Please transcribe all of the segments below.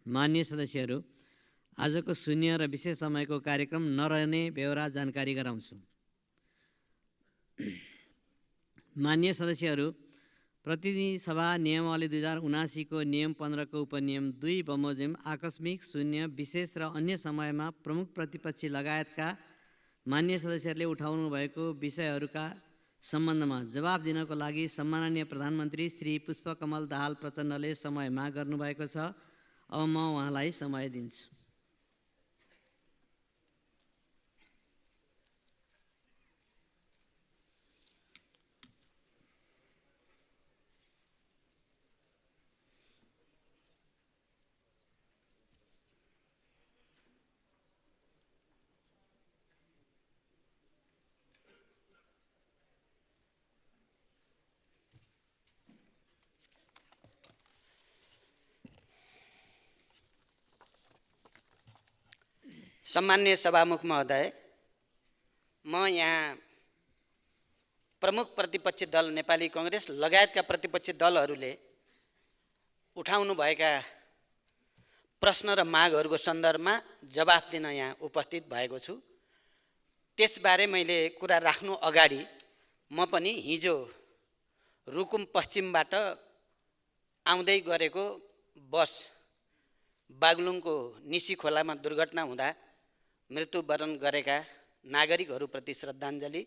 मान्य सदस्यहरू, आजको शून्य र विशेष समयको कार्यक्रम नरहने बेहोरा जानकारी गराउँछु। मान्य सदस्यहरू, प्रतिनिधि सभा नियमावली 2079 को नियम 15 को उपनियम 2 बमोजिम आकस्मिक, शून्य, विशेष र अन्य समयमा प्रमुख प्रतिपक्षी लगायतका मान्य सदस्यहरूले उठाउनु भएको विषयहरूका सम्बन्धमा जवाफ दिनको लागि सम्माननीय प्रधानमन्त्री श्री पुष्पकमल दाहाल प्रचण्डले समय माग गर्नुभएको छ। अब म उहाँलाई समय दिन्छु। सम्मान्य सभामुख महोदय, म यहाँ प्रमुख प्रतिपक्षी दल नेपाली कांग्रेस लगायतका प्रतिपक्षी दलहरूले उठाउनु भएका प्रश्न र मागहरूको सन्दर्भमा जवाफ दिन यहाँ उपस्थित भएको छु। त्यसबारे मैले कुरा राख्नु अगाडि म पनि हिजो रुकुम पश्चिमबाट आउँदै गरेको बस बागलुङको निसी खोलामा दुर्घटना हुँदा मृत्युवरण गरेका नागरिकहरूप्रति श्रद्धाञ्जली,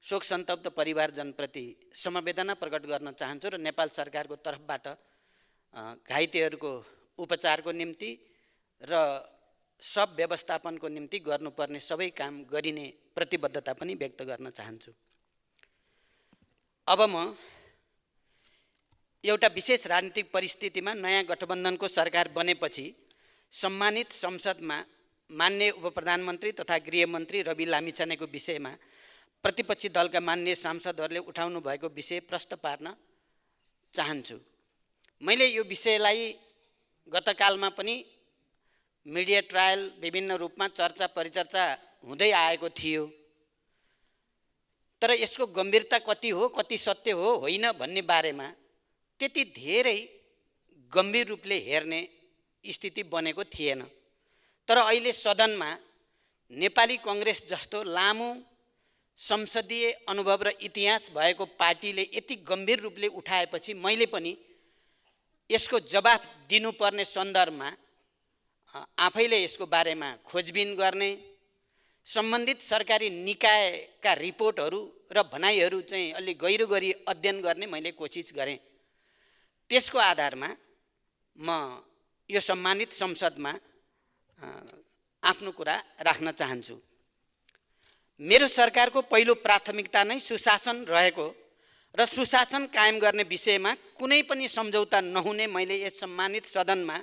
शोक सन्तप्त परिवारजनप्रति समवेदना प्रकट गर्न चाहन्छु र नेपाल सरकारको तर्फबाट घाइतेहरूको उपचारको निम्ति र सब व्यवस्थापनको निम्ति गर्नुपर्ने सबै काम गरिने प्रतिबद्धता पनि व्यक्त गर्न चाहन्छु। अब म एउटा विशेष राजनीतिक परिस्थितिमा नयाँ गठबन्धनको सरकार बनेपछि सम्मानित संसदमा मान्य उपप्रधानमन्त्री तथा गृहमन्त्री रवि लामिछानेको विषयमा प्रतिपक्षी दलका मान्य सांसदहरूले उठाउनु भएको विषय प्रश्न पार्न चाहन्छु। मैले यो विषयलाई गतकालमा पनि मिडिया ट्रायल विभिन्न रूपमा चर्चा परिचर्चा हुँदै आएको थियो, तर यसको गम्भीरता कति हो, कति सत्य हो होइन भन्ने बारेमा त्यति धेरै गम्भीर रूपले हेर्ने स्थिति बनेको थिएन। तर अहिले सदनमा नेपाली कांग्रेस जस्तो लामो संसदीय अनुभव र इतिहास भएको पार्टीले यति गम्भीर रूपले उठाएपछि मैले पनि यसको जवाफ दिनुपर्ने सन्दर्भमा आफैले यसको बारेमा खोजबिन गर्ने, सम्बन्धित सरकारी निकायका रिपोर्टहरू र भनाइहरू चाहिँ अलि गहिरो गरी अध्ययन गर्ने मैले कोसिस गरेँ। त्यसको आधारमा म यो सम्मानित संसदमा आफ्नो कुरा राख्न चाहन्छु। मेरो सरकारको पहिलो प्राथमिकता नै सुशासन रहेको र सुशासन कायम गर्ने विषयमा कुनै पनि सम्झौता नहुने मैले यस सम्मानित सदनमा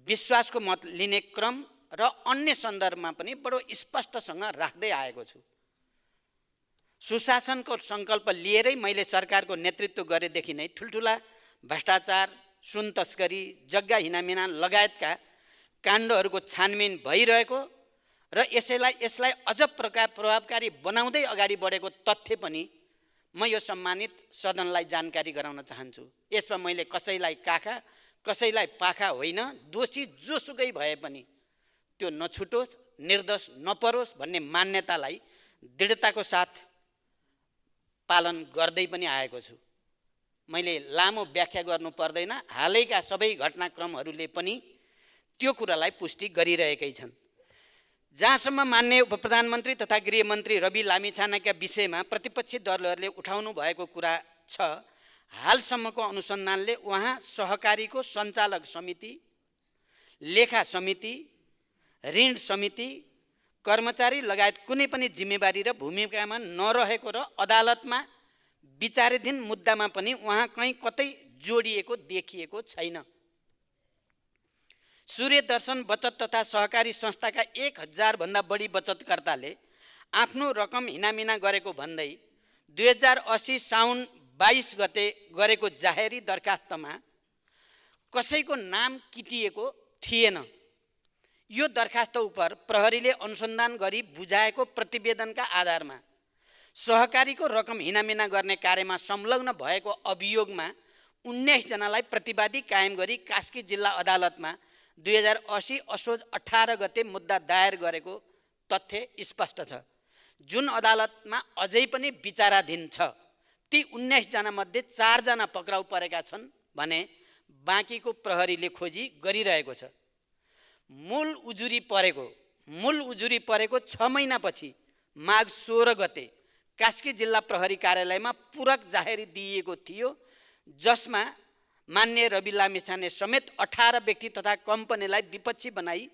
विश्वासको मत लिने क्रम र अन्य सन्दर्भमा पनि बडो स्पष्टसँग राख्दै आएको छु। सुशासनको सङ्कल्प लिएरै मैले सरकारको नेतृत्व गरेदेखि नै ठुल्ठुला भ्रष्टाचार, सुन तस्करी, जग्गा हिनामिना लगायतका काण्डहरूको छानबिन भइरहेको र यसलाई अझ प्रभावकारी बनाउँदै अगाडि बढेको तथ्य पनि म यो सम्मानित सदनलाई जानकारी गराउन चाहन्छु। यसमा मैले कसैलाई काखा कसैलाई पाखा होइन, दोषी जोसुकै भए पनि त्यो नछुटोस्, निर्दोष नपरोस् भन्ने मान्यतालाई दृढताको साथ पालन गर्दै पनि आएको छु। मैले लामो व्याख्या गर्नु पर्दैन, हालैका सबै घटनाक्रमहरूले पनि त्यो कुरालाई पुष्टि गरिरहेकै छन्। जहाँसम्म मान्य उपप्रधानमन्त्री तथा गृहमन्त्री रवि लामिछानेका विषयमा प्रतिपक्षी दलहरूले उठाउनु भएको कुरा छ, हालसम्मको अनुसन्धानले उहाँ सहकारीको सञ्चालक समिति, लेखा समिति, ऋण समिति, कर्मचारी लगायत कुनै पनि जिम्मेवारी र भूमिकामा नरहेको र अदालतमा विचाराधीन मुद्दामा पनि उहाँ कहीँ कतै जोडिएको देखिएको छैन। सूर्य दर्शन बचत तथा सहकारी संस्थाका 1000 भन्दा बढी बचतकर्ताले आफ्नो रकम हिनामिना गरेको भन्दै 2080 साउन 22 गते गरेको जाहेरी दरखास्तमा कसैको नाम किटिएको थिएन। यो दरखास्त उप प्रहरीले अनुसन्धान गरी बुझाएको प्रतिवेदनका आधारमा सहकारीको रकम हिनामिना गर्ने कार्यमा संलग्न भएको अभियोगमा 19 जनालाई प्रतिवादी कायम गरी कास्की जिल्ला अदालतमा 2080 असोज 18 गते मुद्दा दायर गरेको तथ्य स्पष्ट छ, जुन अदालतमा अझै पनि विचाराधीन छ। ती 19 जना मध्ये 4 जना पक्राउ परेका छन् भने बाँकीको प्रहरीले खोजी गरिरहेको छ। मूल उजुरी परेको 6 महिनापछि माघ 16 गते कास्की जिल्ला प्रहरी कार्यालयमा पूरक जाहेरी दिइएको थियो, जसमा मान्य रवि लामिछाने समेत 18 व्यक्ति तथा कम्पनीलाई विपक्षी बनाई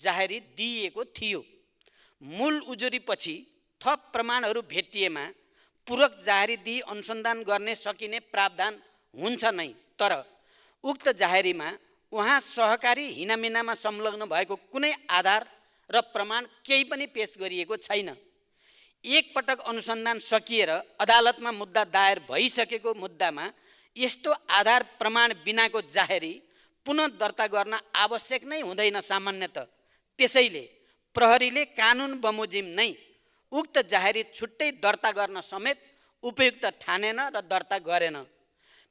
जाहेरी दिइएको थियो। मूल उजुरीपछि थप प्रमाणहरू भेटिएमा पूरक जाहेरी दिई अनुसन्धान गर्ने सकिने प्रावधान हुन्छ नै, तर उक्त जाहेरीमा उहाँ सहकारी हिनामिनामा संलग्न भएको कुनै आधार र प्रमाण केही पनि पेश गरिएको छैन। एक पटक अनुसन्धान सकिएर अदालतमा मुद्दा दायर भइसकेको मुद्दामा यस्तो आधार प्रमाण बिनाको जाहेरी पुनः दर्ता गर्न आवश्यक नै हुँदैन सामान्यतः। त्यसैले प्रहरीले कानुन बमोजिम नै उक्त जाहेरी छुट्टै दर्ता गर्न समेत उपयुक्त ठानेन र दर्ता गरेन।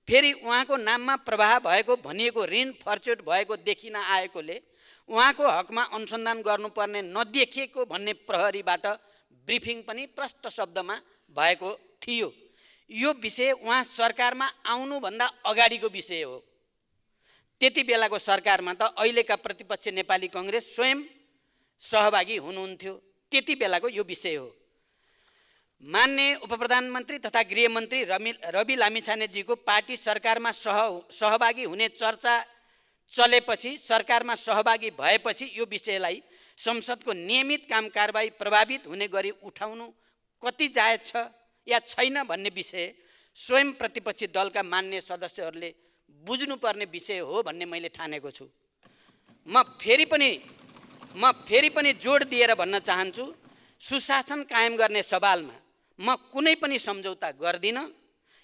फेरि उहाँको नाममा प्रवाह भएको भनिएको ऋण फर्चुट भएको देखिन आएकोले उहाँको हकमा अनुसन्धान गर्नुपर्ने नदेखिएको भन्ने प्रहरीबाट ब्रिफिङ पनि प्रष्ट शब्दमा भएको थियो। यो विषय उहाँ सरकारमा आउनुभन्दा अगाडिको विषय हो। त्यति बेलाको सरकारमा त अहिलेका प्रतिपक्ष नेपाली कङ्ग्रेस स्वयं सहभागी हुनुहुन्थ्यो। त्यति बेलाको यो विषय हो। मान्य उपप्रधानमन्त्री तथा गृहमन्त्री रवि लामिछानेजीको पार्टी सरकारमा सहभागी हुने चर्चा चलेपछि, सरकारमा सहभागी भएपछि यो विषयलाई संसदको नियमित काम कारबाही प्रभावित हुने गरी उठाउनु कति जायज छ या छैन भन्ने विषय स्वयं प्रतिपक्षी दलका मान्य सदस्यहरूले बुझ्नुपर्ने विषय हो भन्ने मैले ठानेको छु। म फेरि पनि जोड दिएर भन्न चाहन्छु, सुशासन कायम गर्ने सवालमा म कुनै पनि सम्झौता गर्दिनँ।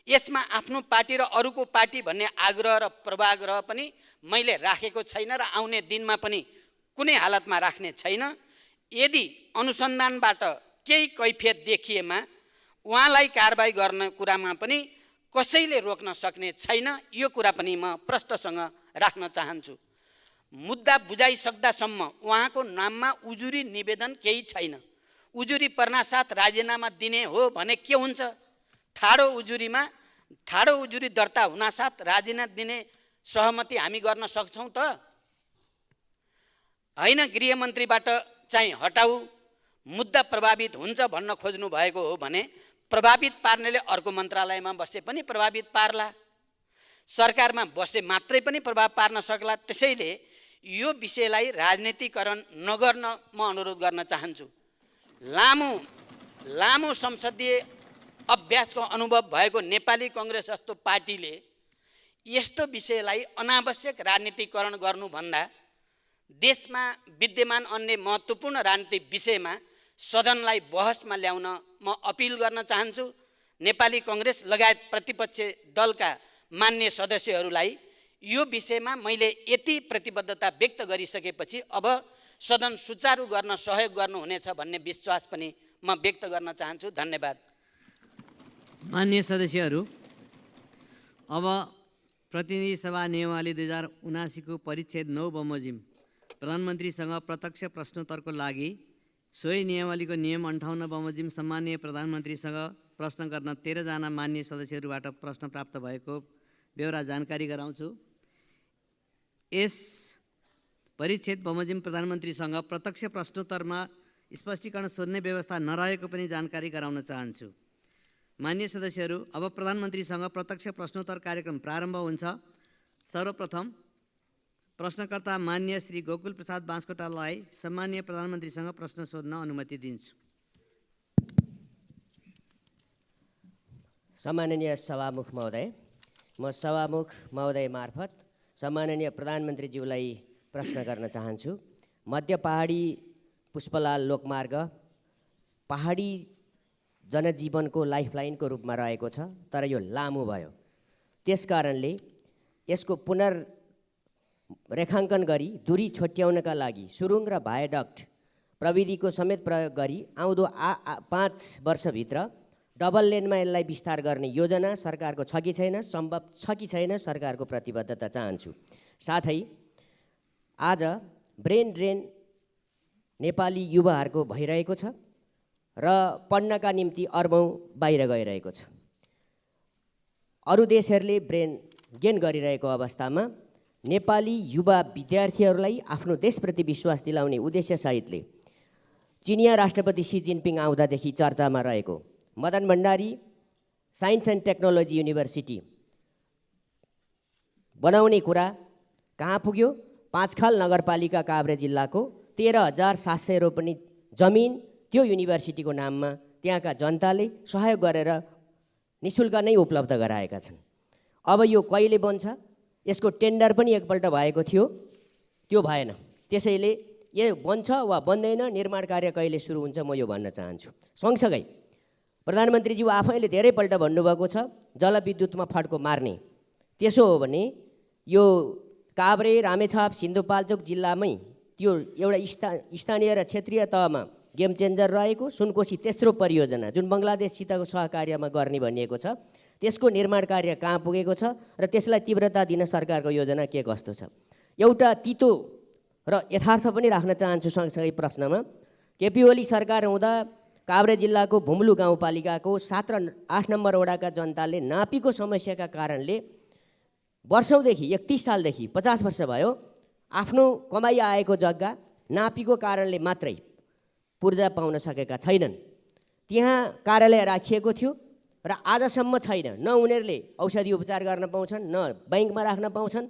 यसमा आफ्नो पार्टी र अरूको पार्टी भन्ने आग्रह र पूर्वाग्रह पनि मैले राखेको छैन र आउने दिनमा पनि कुनै हालतमा राख्ने छैन। यदि अनुसन्धानबाट केही कैफियत देखिएमा उहाँलाई कारबाही गर्ने कुरामा पनि कसैले रोक्न सक्ने छैन। यो कुरा पनि म प्रष्टसँग राख्न चाहन्छु। मुद्दा बुझाइसक्दासम्म उहाँको नाममा उजुरी निवेदन केही छैन। उजुरी पर्नासाथ राजीनामा दिने हो भने के हुन्छ? ठाडो उजुरी दर्ता हुनासाथ राजीनामा दिने सहमति हामी गर्न सक्छौँ त? होइन, गृहमन्त्रीबाट चाहिँ हटाऊ, मुद्दा प्रभावित हुन्छ भन्न खोज्नु भएको हो भने प्रभावित पार्नेले अर्को मन्त्रालयमा बसे पनि प्रभावित पार्ला, सरकारमा बसे मात्रै पनि प्रभाव पार्न सक्ला। त्यसैले यो विषयलाई राजनीतिकरण नगर्न म अनुरोध गर्न चाहन्छु। लामो संसदीय अभ्यासको अनुभव भएको नेपाली कङ्ग्रेस जस्तो पार्टीले यस्तो विषयलाई अनावश्यक राजनीतिकरण गर्नुभन्दा देशमा विद्यमान अन्य महत्त्वपूर्ण राजनीतिक विषयमा सदनलाई बहसमा ल्याउन म अपिल गर्न चाहन्छु। नेपाली कङ्ग्रेस लगायत प्रतिपक्ष दलका मान्य सदस्यहरूलाई यो विषयमा मैले यति प्रतिबद्धता व्यक्त गरिसकेपछि अब सदन सुचारू गर्न सहयोग गर्नुहुनेछ भन्ने विश्वास पनि म व्यक्त गर्न चाहन्छु। धन्यवाद। मान्य सदस्यहरू, अब प्रतिनिधि सभा नियमावली 2079 को परिच्छेद 9 बमोजिम प्रधानमन्त्रीसँग प्रत्यक्ष प्रश्नोत्तरको लागि सोही नियमावलीको नियम 58 बमोजिम सम्माननीय प्रधानमन्त्रीसँग प्रश्न गर्न 13 जना मान्य सदस्यहरूबाट प्रश्न प्राप्त भएको बेहोरा जानकारी गराउँछु। यस परिच्छेद बमोजिम प्रधानमन्त्रीसँग प्रत्यक्ष प्रश्नोत्तरमा स्पष्टीकरण सोध्ने व्यवस्था नरहेको पनि जानकारी गराउन चाहन्छु। मान्य सदस्यहरू, अब प्रधानमन्त्रीसँग प्रत्यक्ष प्रश्नोत्तर कार्यक्रम प्रारम्भ हुन्छ। सर्वप्रथम प्रश्नकर्ता मान्य श्री गोकुल प्रसाद बाँसकोटालाई सम्माननीय प्रधानमन्त्रीसँग प्रश्न सोध्न अनुमति दिन्छु। सम्माननीय सभामुख महोदय, म सभामुख महोदय मार्फत सम्माननीय प्रधानमन्त्रीज्यूलाई प्रश्न गर्न चाहन्छु। मध्य पहाडी पुष्पलाल लोकमार्ग पहाडी जनजीवनको लाइफलाइनको रूपमा रहेको छ, तर यो लामो भयो। त्यसकारणले यसको पुनर्रेखाङ्कन गरी दूरी छोट्याउनका लागि सुरुङ र भायाडक्ट प्रविधिको समेत प्रयोग गरी आउँदो 5 वर्षभित्र डबल लेनमा यसलाई विस्तार गर्ने योजना सरकारको छ कि छैन, सम्भव छ कि छैन, सरकारको प्रतिबद्धता चाहन्छु। साथै आज ब्रेन ड्रेन नेपाली युवाहरूको भइरहेको छ र पढ्नका निम्ति अरबौँ बाहिर गइरहेको छ। अरू देशहरूले ब्रेन गेन गरिरहेको अवस्थामा नेपाली युवा विद्यार्थीहरूलाई आफ्नो देशप्रति विश्वास दिलाउने उद्देश्यसहितले चिनिया राष्ट्रपति सी जिनपिङ आउँदादेखि चर्चामा रहेको Madan Bhandari science and technology university बनाउने कुरा कहाँ पुग्यो? पाँचखाल नगरपालिका काभ्रे जिल्लाको 13,700 रोपनी जमिन त्यो युनिभर्सिटीको नाममा त्यहाँका जनताले सहयोग गरेर निःशुल्क नै उपलब्ध गराएका छन्। अब यो कहिले बन्छ? यसको टेन्डर पनि एकपल्ट भएको थियो, त्यो भएन। त्यसैले यो बन्छ वा बन्दैन, निर्माण कार्य कहिले सुरु हुन्छ, म यो भन्न चाहन्छु। सँगसँगै प्रधानमन्त्रीज्यू आफैले धेरैपल्ट भन्नुभएको छ जलविद्युतमा फड्को मार्ने। त्यसो हो भने यो काभ्रे, रामेछाप, सिन्धुपाल्चोक जिल्लामै त्यो एउटा स्थानीय र क्षेत्रीय तहमा गेम चेन्जर रहेको सुनकोशी तेस्रो परियोजना जुन बङ्गलादेशसितको सहकार्यमा गर्ने भनिएको छ, त्यसको निर्माण कार्य कहाँ पुगेको छ र त्यसलाई तीव्रता दिन सरकारको योजना के कस्तो छ? एउटा तितो र यथार्थ पनि राख्न चाहन्छु सँगसँगै प्रश्नमा। केपी ओली सरकार हुँदा काभ्रे जिल्लाको भुम्लु गाउँपालिकाको 7 र 8 नम्बर वडाका जनताले नापीको समस्याका कारणले वर्षौँदेखि 31 सालदेखि 50 वर्ष भयो आफ्नो कमाई आएको जग्गा नापीको कारणले मात्रै पूर्जा पाउन सकेका छैनन्। त्यहाँ कार्यालय राखिएको थियो र आजसम्म छैन। न उनीहरूले औषधि उपचार गर्न पाउँछन्, न बैङ्कमा राख्न पाउँछन्।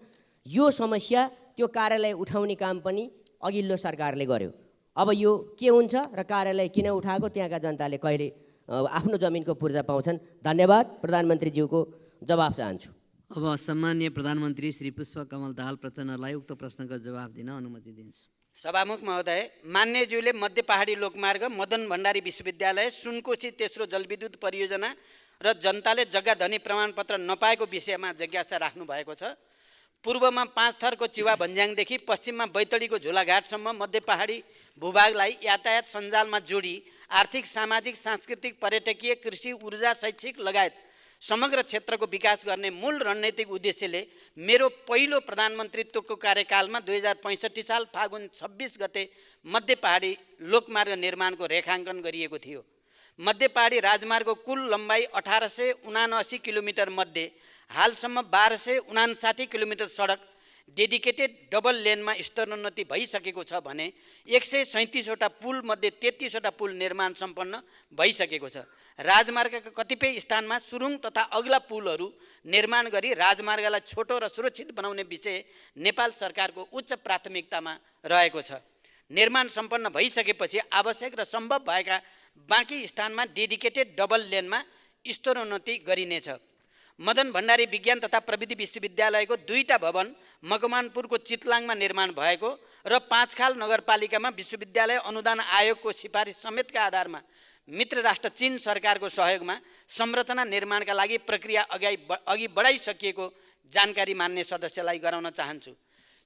यो समस्या त्यो कार्यालय उठाउने काम पनि अघिल्लो सरकारले गर्यो। अब यो के हुन्छ र कार्यालय किन उठाएको, त्यहाँका जनताले कहिले आफ्नो जमिनको पूर्जा पाउँछन्? धन्यवाद। प्रधानमन्त्रीज्यूको जवाब चाहन्छु। अब सम्माननीय प्रधानमन्त्री श्री पुष्पकमल दाहाल प्रचण्डलाई उक्त प्रश्नको जवाब दिन अनुमति दिन्छु। सभामुख महोदय, मान्यज्यूले मध्य पहाडी लोकमार्ग, मदन भण्डारी विश्वविद्यालय, सुनकोशी तेस्रो जलविद्युत परियोजना र जनताले जग्गा धनी प्रमाणपत्र नपाएको विषयमा जिज्ञासा राख्नु भएको छ। पूर्वमा 5 थरको चिवा भन्ज्याङदेखि पश्चिममा बैतडीको झोलाघाटसम्म मध्य पहाडी भूभागलाई यातायात सञ्जालमा जोडी आर्थिक, सामाजिक, सांस्कृतिक, पर्यटकीय, कृषि, ऊर्जा, शैक्षिक लगायत समग्र क्षेत्रको विकास गर्ने मूल रणनीतिक उद्देश्यले मेरो पहिलो प्रधानमन्त्रीत्वको कार्यकालमा 2065 साल फागुन 26 गते मध्य पहाडी लोकमार्ग निर्माणको रेखाङ्कन गरिएको थियो। मध्य पहाडी राजमार्गको कुल लम्बाइ 1879 किलोमिटर मध्ये हालसम्म 1259 किलोमिटर सडक डेडिकेटेड डबल लेनमा स्तरोन्नति भइसकेको छ भने 137वटा पुल मध्ये 33वटा पुल निर्माण सम्पन्न भइसकेको छ। राजमार्गका कतिपय स्थानमा सुरुङ तथा अग्ला पुलहरू निर्माण गरी राजमार्गलाई छोटो र सुरक्षित बनाउने विषय नेपाल सरकारको उच्च प्राथमिकतामा रहेको छ। निर्माण सम्पन्न भइसकेपछि आवश्यक र सम्भव भएका बाँकी स्थानमा डेडिकेटेड डबल लेनमा स्तरोन्नति गरिनेछ। मदन भण्डारी विज्ञान तथा प्रविधि विश्वविद्यालयको 2टा भवन मकवानपुरको चितलाङमा निर्माण भएको र पाँचखाल नगरपालिकामा विश्वविद्यालय अनुदान आयोगको सिफारिस समेतका आधारमा मित्र राष्ट्र चीन सरकारको सहयोगमा संरचना निर्माणका लागि प्रक्रिया अघि बढाइसकिएको जानकारी मान्य सदस्यलाई गराउन चाहन्छु।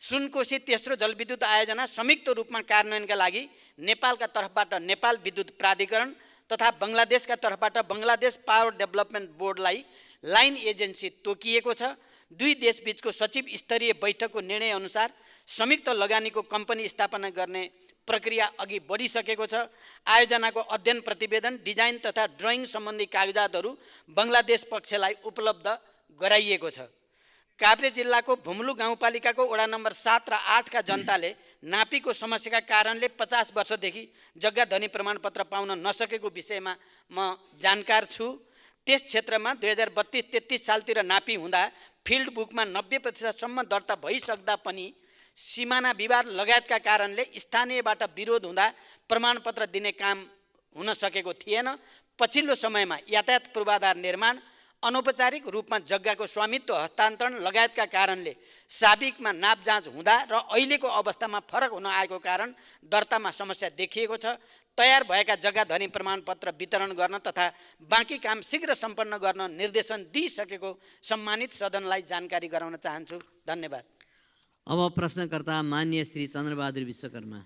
सुनकोशी तेस्रो जलविद्युत आयोजना संयुक्त रूपमा कार्यान्वयनका लागि नेपालका तर्फबाट नेपाल विद्युत प्राधिकरण तथा बङ्गलादेशका तर्फबाट बङ्गलादेश पावर डेभलपमेन्ट बोर्डलाई लाइन एजेन्सी तोकिएको छ। दुई देशबीचको सचिव स्तरीय बैठकको निर्णय अनुसार संयुक्त लगानीको कम्पनी स्थापना गर्ने प्रक्रिया अघि बढिसकेको छ। आयोजनाको अध्ययन प्रतिवेदन, डिजाइन तथा ड्रइङ सम्बन्धी कागजातहरू बङ्गलादेश पक्षलाई उपलब्ध गराइएको छ। काभ्रे जिल्लाको भुम्लु गाउँपालिकाको वडा नम्बर 7 र 8 का जनताले नापीको समस्याका कारणले 50 वर्षदेखि जग्गा धनी प्रमाणपत्र पाउन नसकेको विषयमा म जानकार छु। त्यस क्षेत्रमा 2032-33 सालतिर नापी हुँदा फिल्ड बुकमा 90% सम्म दर्ता भइसक्दा पनि सीमाना विवाद लगायतका कारणले स्थानीयबाट विरोध हुँदा प्रमाणपत्र दिने काम हुन सकेको थिएन। पछिल्लो समयमा यातायात पूर्वाधार निर्माण, अनौपचारिक रूपमा जग्गाको स्वामित्व हस्तान्तरण लगायतका कारणले साबिकमा नाप जाँच हुँदा र अहिलेको अवस्थामा फरक हुन आएको कारण दर्तामा समस्या देखिएको छ। तयार भएका जग्गा धनी प्रमाणपत्र वितरण गर्न तथा बाँकी काम शीघ्र सम्पन्न गर्न निर्देशन दिइसकेको सम्मानित सदनलाई जानकारी गराउन चाहन्छु। धन्यवाद। अब प्रश्नकर्ता मान्य श्री चन्द्रबहादुर विश्वकर्मा।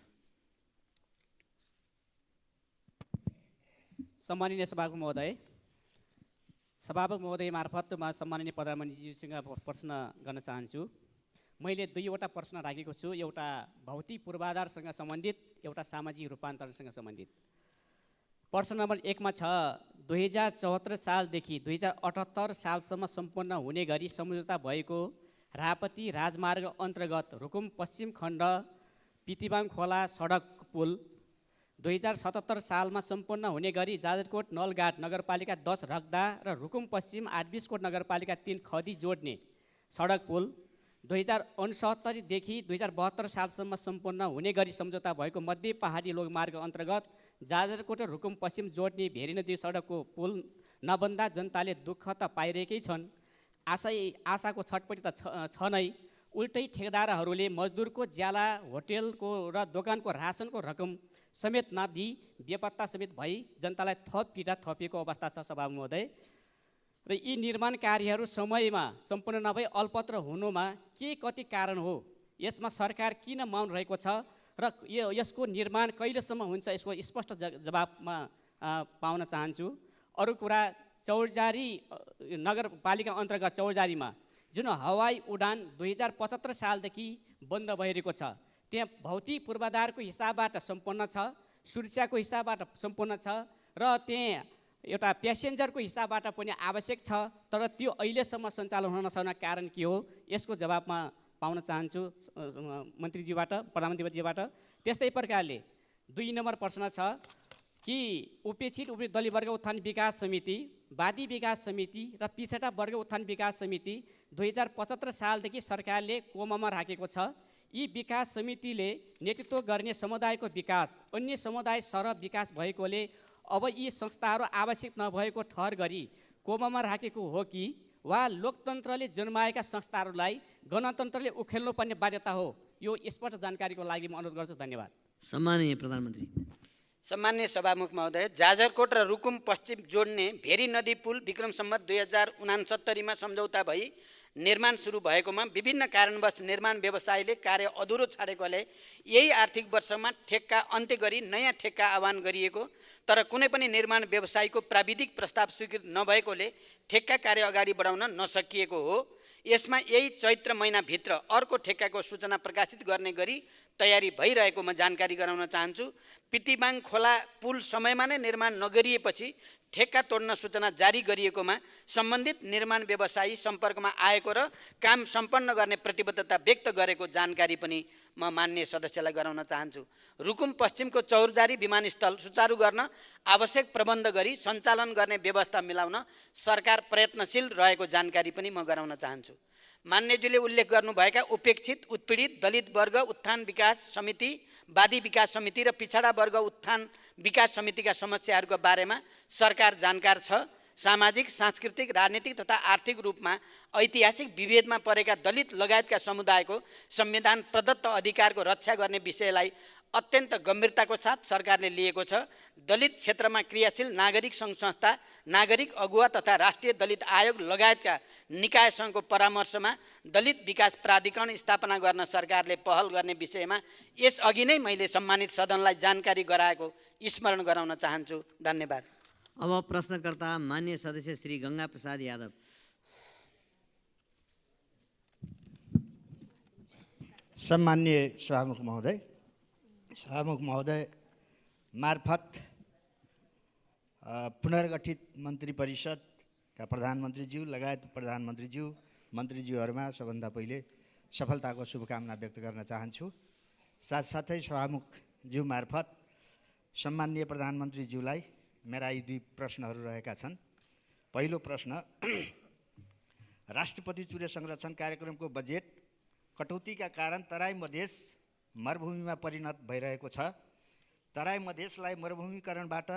सम्माननीय सभामुख महोदय, सभामुख महोदय मार्फत म सम्माननीय प्रधानमन्त्रीज्यूसँग प्रश्न गर्न चाहन्छु। मैले दुईवटा प्रश्न राखेको छु, एउटा भौतिक पूर्वाधारसँग सम्बन्धित, एउटा सामाजिक रूपान्तरणसँग सम्बन्धित। प्रश्न नम्बर 1 मा छ 2074 सालदेखि 2078 सालसम्म सम्पन्न हुने गरी सम्झौता भएको रापती राजमार्ग अन्तर्गत रुकुम पश्चिम खण्ड पितिबाङ खोला सडक पुल 2077 सालमा सम्पन्न हुने गरी जाजरकोट नलघाट नगरपालिका 10 रग्दा र रुकुम पश्चिम 8 नगरपालिका 3 खदी जोड्ने सडक पुल 2069 देखि 2072 सालसम्म सम्पन्न हुने गरी सम्झौता भएको मध्य पहाडी लोकमार्ग अन्तर्गत जाजरकोट र रुकुम पश्चिम जोड्ने भेरी नदी सडकको पुल नबन्दा जनताले दुःख त पाइरहेकै छन्। आशाको छटपटी त छ नै, उल्टै ठेकेदारहरूले मजदुरको ज्याला, होटेलको र दोकानको रासनको रकम समेत नदिई बेपत्ता समेत भई जनतालाई थप पीडा थपिएको अवस्था छ सभामुख महोदय। र यी निर्माण कार्यहरू समयमा सम्पन्न नभई अल्पत्र हुनुमा के कति कारण हो? यसमा सरकार किन मौन रहेको छ र यसको निर्माण कहिलेसम्म हुन्छ, यसको स्पष्ट जवाबमा पाउन चाहन्छु। अरू कुरा, चौरजारी नगरपालिका अन्तर्गत चौरजारीमा जुन हवाई उडान 2075 सालदेखि बन्द भइरहेको छ, त्यहाँ भौतिक पूर्वाधारको हिसाबबाट सम्पन्न छ, सुरक्षाको हिसाबबाट सम्पन्न छ र त्यहाँ एउटा प्यासेन्जरको हिसाबबाट पनि आवश्यक छ, तर त्यो अहिलेसम्म सञ्चालन हुन नसक्ने कारण के हो? यसको जवाबमा पाउन चाहन्छु मन्त्रीज्यूबाट, प्रधानमन्त्रीज्यूबाट। त्यस्तै प्रकारले 2 नम्बर प्रश्न छ कि उपेक्षित दलित वर्ग उत्थान विकास समिति, वादी विकास समिति र पिछडा वर्ग उत्थान विकास समिति 2075 सालदेखि सरकारले कोमामा राखेको छ। यी विकास समितिले नेतृत्व गर्ने समुदायको विकास, अन्य समुदाय सरह विकास भएकोले अब यी संस्थाहरू आवश्यक नभएको ठहर गरी कोमामा राखेको हो कि वा लोकतन्त्रले जन्माएका संस्थाहरूलाई गणतन्त्रले उखेल्नुपर्ने बाध्यता हो? यो स्पष्ट जानकारीको लागि म अनुरोध गर्छु। धन्यवाद। सम्माननीय प्रधानमन्त्री। सम्मान्य सभामुख महोदय, जाजरकोट र रुकुम पश्चिम जोड्ने भेरी नदी पुल विक्रम सम्वत 2069 मा सम्झौता भई निर्माण सुरु भएकोमा विभिन्न कारणवश निर्माण व्यवसायीले कार्य अधुरो छाडेकोले यही आर्थिक वर्षमा ठेक्का अन्त्य गरी नयाँ ठेक्का आह्वान गरिएको, तर कुनै पनि निर्माण व्यवसायीको प्राविधिक प्रस्ताव स्वीकृत नभएकोले ठेक्का कार्य अगाडि बढाउन नसकिएको हो। यसमा यही चैत्र महिनाभित्र अर्को ठेक्काको सूचना प्रकाशित गर्ने गरी तयारी भइरहेकोमा जानकारी गराउन चाहन्छु। पितिबाङ खोला पुल समयमा नै निर्माण नगरिएपछि ठेक्का तोड्न सूचना जारी गरिएकोमा सम्बन्धित निर्माण व्यवसायी सम्पर्कमा आएको र काम सम्पन्न गर्ने प्रतिबद्धता व्यक्त गरेको जानकारी पनि म माननीय सदस्यलाई गराउन चाहन्छु। रुकुम पश्चिमको चौरजारी विमानस्थल सुचारू गर्न आवश्यक प्रबन्ध गरी सञ्चालन गर्ने व्यवस्था मिलाउन सरकार प्रयत्नशील रहेको जानकारी पनि म गराउन चाहन्छु। मान्यज्यूले उल्लेख गर्नुभएका उपेक्षित उत्पीडित दलित वर्ग उत्थान विकास समिति, वादी विकास समिति र पिछडा वर्ग उत्थान विकास समितिका समस्याहरूको बारेमा सरकार जानकार छ। सामाजिक, सांस्कृतिक, राजनीतिक तथा आर्थिक रूपमा ऐतिहासिक विभेदमा परेका दलित लगायतका समुदायको संविधान प्रदत्त अधिकारको रक्षा गर्ने विषयलाई अत्यन्त गम्भीरताको साथ सरकारले लिएको छ। दलित क्षेत्रमा क्रियाशील नागरिक सङ्घ संस्था, नागरिक अगुवा तथा राष्ट्रिय दलित आयोग लगायतका निकायसँगको परामर्शमा दलित विकास प्राधिकरण स्थापना गर्न सरकारले पहल गर्ने विषयमा यसअघि नै मैले सम्मानित सदनलाई जानकारी गराएको स्मरण गराउन चाहन्छु। धन्यवाद। अब प्रश्नकर्ता मान्य सदस्य श्री गंगा प्रसाद यादव। सम्मान्य सभामुख महोदय मार्फत पुनर्गठित मन्त्री परिषदका प्रधानमन्त्रीज्यू लगायत प्रधानमन्त्रीज्यू, मन्त्रीज्यूहरूमा सबभन्दा पहिले सफलताको शुभकामना व्यक्त गर्न चाहन्छु। साथसाथै सभामुखज्यू मार्फत सम्मान्य प्रधानमन्त्रीज्यूलाई मेरा यी 2 प्रश्नहरू रहेका छन्। पहिलो प्रश्न, राष्ट्रपति चुरे संरक्षण कार्यक्रमको बजेट कटौतीका कारण तराई मधेस मरुभूमिमा परिणत भइरहेको छ। तराई मधेसलाई मरुभूमिकरणबाट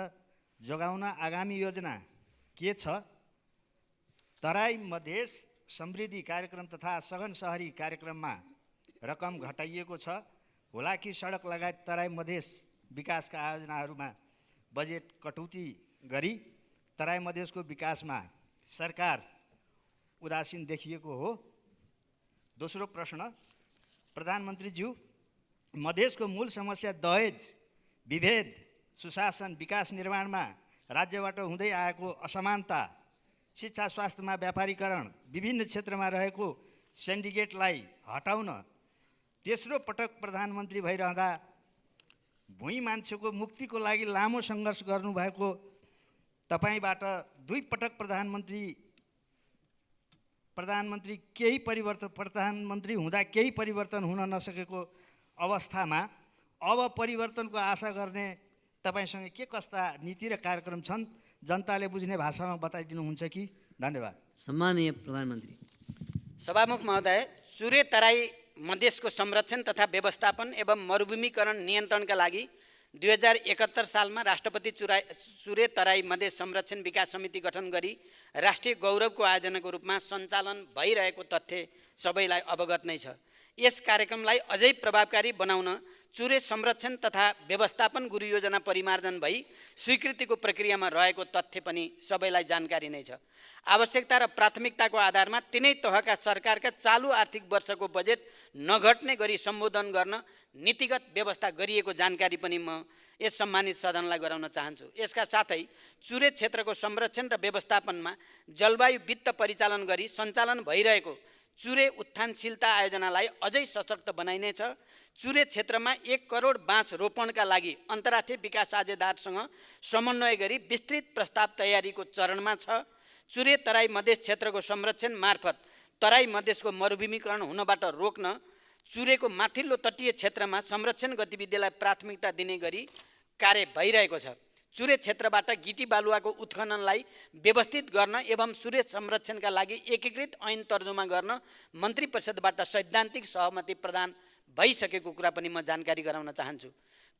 जोगाउन आगामी योजना के छ? तराई मधेस समृद्धि कार्यक्रम तथा सघन सहरी कार्यक्रममा रकम घटाइएको छ होला कि सडक लगायत तराई मधेस विकासका आयोजनाहरूमा बजेट कटौती गरी तराई मधेसको विकासमा सरकार उदासीन देखिएको हो? दोस्रो प्रश्न, प्रधानमन्त्रीज्यू, मधेसको मूल समस्या दहेज, विभेद, सुशासन, विकास निर्माणमा राज्यबाट हुँदै आएको असमानता, शिक्षा स्वास्थ्यमा व्यापारीकरण, विभिन्न क्षेत्रमा रहेको सिन्डिकेटलाई हटाउन तेस्रो पटक प्रधानमन्त्री भइरहँदा भुइँ मान्छेको मुक्तिको लागि लामो सङ्घर्ष गर्नुभएको तपाईँबाट 2 पटक प्रधानमन्त्री हुँदा केही परिवर्तन हुन नसकेको अवस्थामा अब परिवर्तनको आशा गर्ने तपाईँसँग के कस्ता नीति र कार्यक्रम छन् जनताले बुझ्ने भाषामा बताइदिनुहुन्छ कि? धन्यवाद। सम्माननीय प्रधानमन्त्री। सभामुख महोदय, चुरे तराई मधेसको संरक्षण तथा व्यवस्थापन एवं मरुभूमिकरण नियन्त्रणका लागि 2071 सालमा राष्ट्रपति चुरे तराई मधेस संरक्षण विकास समिति गठन गरी राष्ट्रिय गौरवको आयोजनाको रूपमा सञ्चालन भइरहेको तथ्य सबैलाई अवगत नै छ। यस कार्यक्रमलाई अझै प्रभावकारी बनाउन चुरे संरक्षण तथा व्यवस्थापन गुरु योजना परिमार्जन भई स्वीकृतिको प्रक्रियामा रहेको तथ्य पनि सबैलाई जानकारी नै छ। आवश्यकता र प्राथमिकताको आधारमा तिनै तहका सरकारका चालु आर्थिक वर्षको बजेट नघट्ने गरी सम्बोधन गर्न नीतिगत व्यवस्था गरिएको जानकारी पनि म यस सम्मानित सदनलाई गराउन चाहन्छु। यसका साथै चुरे क्षेत्रको संरक्षण र व्यवस्थापनमा जलवायु वित्त परिचालन गरी सञ्चालन भइरहेको चुरे उत्थानशीलता आयोजनालाई अझै सशक्त बनाइनेछ। चुरे क्षेत्रमा 1 करोड बाँस रोपणका लागि अन्तर्राष्ट्रिय विकास साझेदारसँग समन्वय गरी विस्तृत प्रस्ताव तयारीको चरणमा छ। चुरे तराई मधेस क्षेत्रको संरक्षण मार्फत तराई मधेसको मरुभूमिकरण हुनबाट रोक्न चुरेको माथिल्लो तटीय क्षेत्रमा संरक्षण गतिविधिलाई प्राथमिकता दिने गरी कार्य भइरहेको छ। चुरे क्षेत्रबाट गिटी बालुवाको उत्खननलाई व्यवस्थित गर्न एवं चुरे संरक्षणका लागि एकीकृत ऐन तर्जुमा गर्न मन्त्री परिषदबाट सैद्धान्तिक सहमति प्रदान भइसकेको कुरा पनि म जानकारी गराउन चाहन्छु।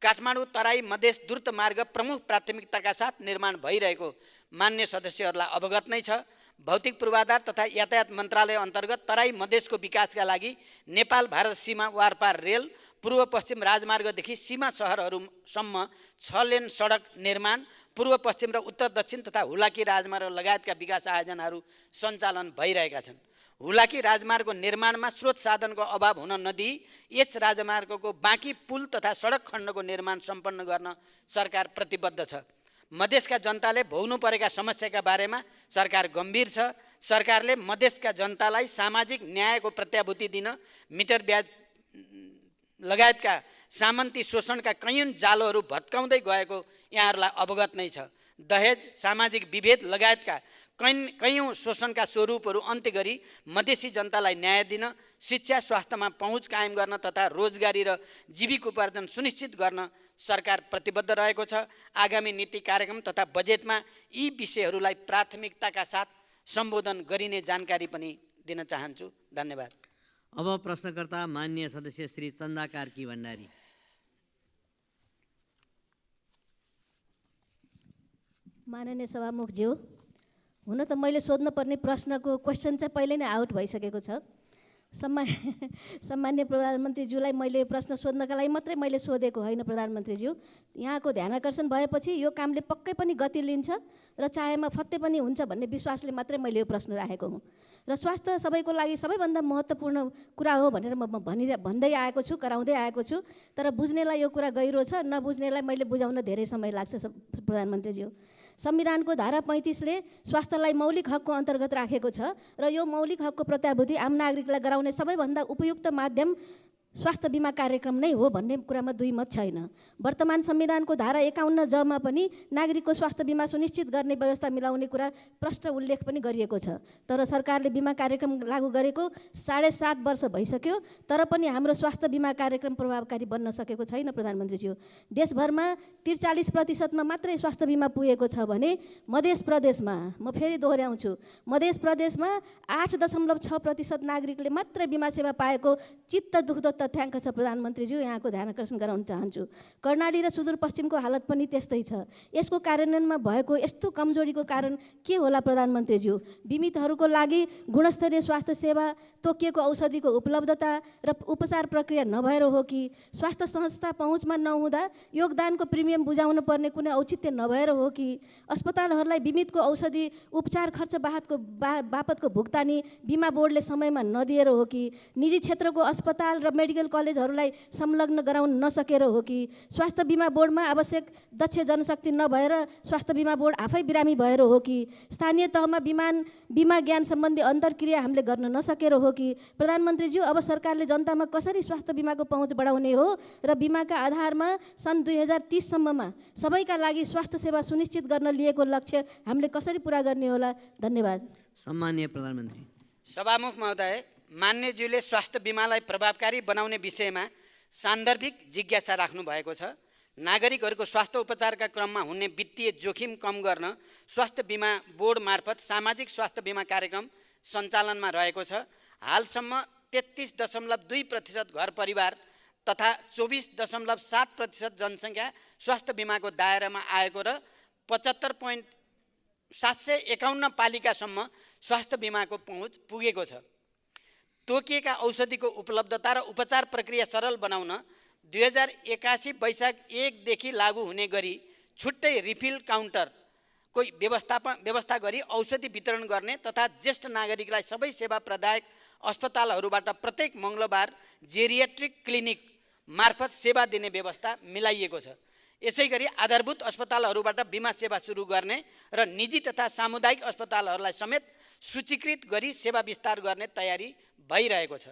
काठमाडौँ तराई मधेस द्रुत मार्ग प्रमुख प्राथमिकताका साथ निर्माण भइरहेको मान्य सदस्यहरूलाई अवगत नै छ। भौतिक पूर्वाधार तथा यातायात मन्त्रालय अन्तर्गत तराई मधेसको विकासका लागि नेपाल भारत सीमा वारपार रेल, पूर्व पश्चिम राजमार्गदेखि सीमा सहरहरूसम्म 6 लेन सडक निर्माण, पूर्व पश्चिम र उत्तर दक्षिण तथा हुलाकी राजमार्ग लगायतका विकास आयोजनाहरू सञ्चालन भइरहेका छन्। हुलाकी राजमार्गको निर्माणमा स्रोत साधनको अभाव हुन नदिई यस राजमार्गको बाँकी पुल तथा सडक खण्डको निर्माण सम्पन्न गर्न सरकार प्रतिबद्ध छ। मधेसका जनताले भोग्नु परेका समस्याका बारेमा सरकार गम्भीर छ। सरकारले मधेसका जनतालाई सामाजिक न्यायको प्रत्याभूति दिन मिटर ब्याज लगायतका सामन्ती शोषणका कैयौँ जालोहरू भत्काउँदै गएको यहाँहरूलाई अवगत नै छ। दहेज, सामाजिक विभेद लगायतका कैयौँ शोषणका स्वरूपहरू अन्त्य गरी मधेसी जनतालाई न्याय दिन, शिक्षा स्वास्थ्यमा पहुँच कायम गर्न तथा रोजगारी र जीविकोपार्जन सुनिश्चित गर्न सरकार प्रतिबद्ध रहेको छ। आगामी नीति कार्यक्रम तथा बजेटमा यी विषयहरूलाई प्राथमिकताका साथ सम्बोधन गरिने जानकारी पनि दिन चाहन्छु। धन्यवाद। अब प्रश्नकर्ता माननीय सदस्य श्री चन्दा कार्की भण्डारी। माननीय सभामुखज्यू, हुन त मैले सोध्नुपर्ने प्रश्नको क्वेसन चाहिँ पहिले नै आउट भइसकेको छ। सम्मान्य प्रधानमन्त्रीज्यूलाई मैले प्रश्न सोध्नका लागि मात्रै मैले सोधेको होइन। प्रधानमन्त्रीज्यू, यहाँको ध्यानाकर्षण भएपछि यो कामले पक्कै पनि गति लिन्छ र चाहेमा फत्ते पनि हुन्छ भन्ने विश्वासले मात्रै मैले यो प्रश्न राखेको हुँ। र स्वास्थ्य सबैको लागि सबैभन्दा महत्त्वपूर्ण कुरा हो भनेर म भन्दै आएको छु, कराउँदै आएको छु। तर बुझ्नेलाई यो कुरा गहिरो छ, नबुझ्नेलाई मैले बुझाउन धेरै समय लाग्छ। प्रधानमन्त्रीज्यू, संविधानको धारा 35ले स्वास्थ्यलाई मौलिक हकको अन्तर्गत राखेको छ र यो मौलिक हकको प्रत्याभूति आम नागरिकलाई गराउने सबैभन्दा उपयुक्त माध्यम स्वास्थ्य बिमा कार्यक्रम नै हो भन्ने कुरामा दुई मत छैन। वर्तमान संविधानको धारा 51 जमा पनि नागरिकको स्वास्थ्य बिमा सुनिश्चित गर्ने व्यवस्था मिलाउने कुरा प्रष्ट उल्लेख पनि गरिएको छ। तर सरकारले बिमा कार्यक्रम लागू गरेको 7.5 वर्ष भइसक्यो, तर पनि हाम्रो स्वास्थ्य बिमा कार्यक्रम प्रभावकारी बन्न सकेको छैन। प्रधानमन्त्रीज्यू, देशभरमा 43% मात्रै स्वास्थ्य बिमा पुगेको छ भने मध्य प्रदेशमा, म फेरि दोहोऱ्याउँछु, मध्य प्रदेशमा 8.6% नागरिकले मात्रै बिमा सेवा पाएको चित्त दुख्दो तथ्याङ्क छ। प्रधानमन्त्रीज्यू, यहाँको ध्यान आकर्षण गराउन चाहन्छु। कर्णाली र सुदूरपश्चिमको हालत पनि त्यस्तै छ। यसको कार्यान्वयनमा भएको यस्तो कमजोरीको कारण के होला? प्रधानमन्त्रीज्यू, बिमितहरूको लागि गुणस्तरीय स्वास्थ्य सेवा, तोकिएको औषधिको उपलब्धता र उपचार प्रक्रिया नभएर हो कि स्वास्थ्य संस्था पहुँचमा नहुँदा योगदानको प्रिमियम बुझाउनु पर्ने कुनै औचित्य नभएर हो कि अस्पतालहरूलाई बिमितको औषधि उपचार खर्च बापतको भुक्तानी बिमा बोर्डले समयमा नदिएर हो कि निजी क्षेत्रको अस्पताल र मेडिकल कलेजहरूलाई संलग्न गराउन नसकेर हो कि स्वास्थ्य बिमा बोर्डमा आवश्यक दक्ष जनशक्ति नभएर स्वास्थ्य बिमा बोर्ड आफै बिरामी भएर हो कि स्थानीय तहमा बिमा ज्ञान सम्बन्धी अन्तर्क्रिया हामीले गर्न नसकेर हो कि प्रधानमन्त्रीज्यू अब सरकारले जनतामा कसरी स्वास्थ्य बिमाको पहुँच बढाउने हो र बिमाका आधारमा सन् 2030 सम्ममा सबैका लागि स्वास्थ्य सेवा सुनिश्चित गर्न लिएको लक्ष्य हामीले कसरी पुरा गर्ने होला? धन्यवाद। सम्माननीय प्रधानमन्त्री। सभामुख महोदय, मान्यज्यूले स्वास्थ्य बिमालाई प्रभावकारी बनाउने विषयमा सान्दर्भिक जिज्ञासा राख्नु भएको छ। नागरिकहरूको स्वास्थ्य उपचारका क्रममा हुने वित्तीय जोखिम कम गर्न स्वास्थ्य बिमा बोर्ड मार्फत सामाजिक स्वास्थ्य बिमा कार्यक्रम सञ्चालनमा रहेको छ। हालसम्म 33.2% घर परिवार तथा 24.7% जनसङ्ख्या स्वास्थ्य बिमाको दायरामा आएको र 75.751 पालिकासम्म स्वास्थ्य बिमाको पहुँच पुगेको छ। तोकिएका औषधिको उपलब्धता र उपचार प्रक्रिया सरल बनाउन 2081 वैशाख 1 देखि लागू हुने गरी छुट्टै रिफिल काउन्टरको व्यवस्था गरी औषधि वितरण गर्ने तथा ज्येष्ठ नागरिकलाई सबै सेवा प्रदायक अस्पतालहरूबाट प्रत्येक मङ्गलबार जेरियाट्रिक क्लिनिक मार्फत सेवा दिने व्यवस्था मिलाइएको छ। यसैगरी आधारभूत अस्पतालहरूबाट बिमा सेवा सुरु गर्ने र निजी तथा सामुदायिक अस्पतालहरूलाई समेत सूचीकृत गरी सेवा विस्तार गर्ने तयारी भइरहेको छ।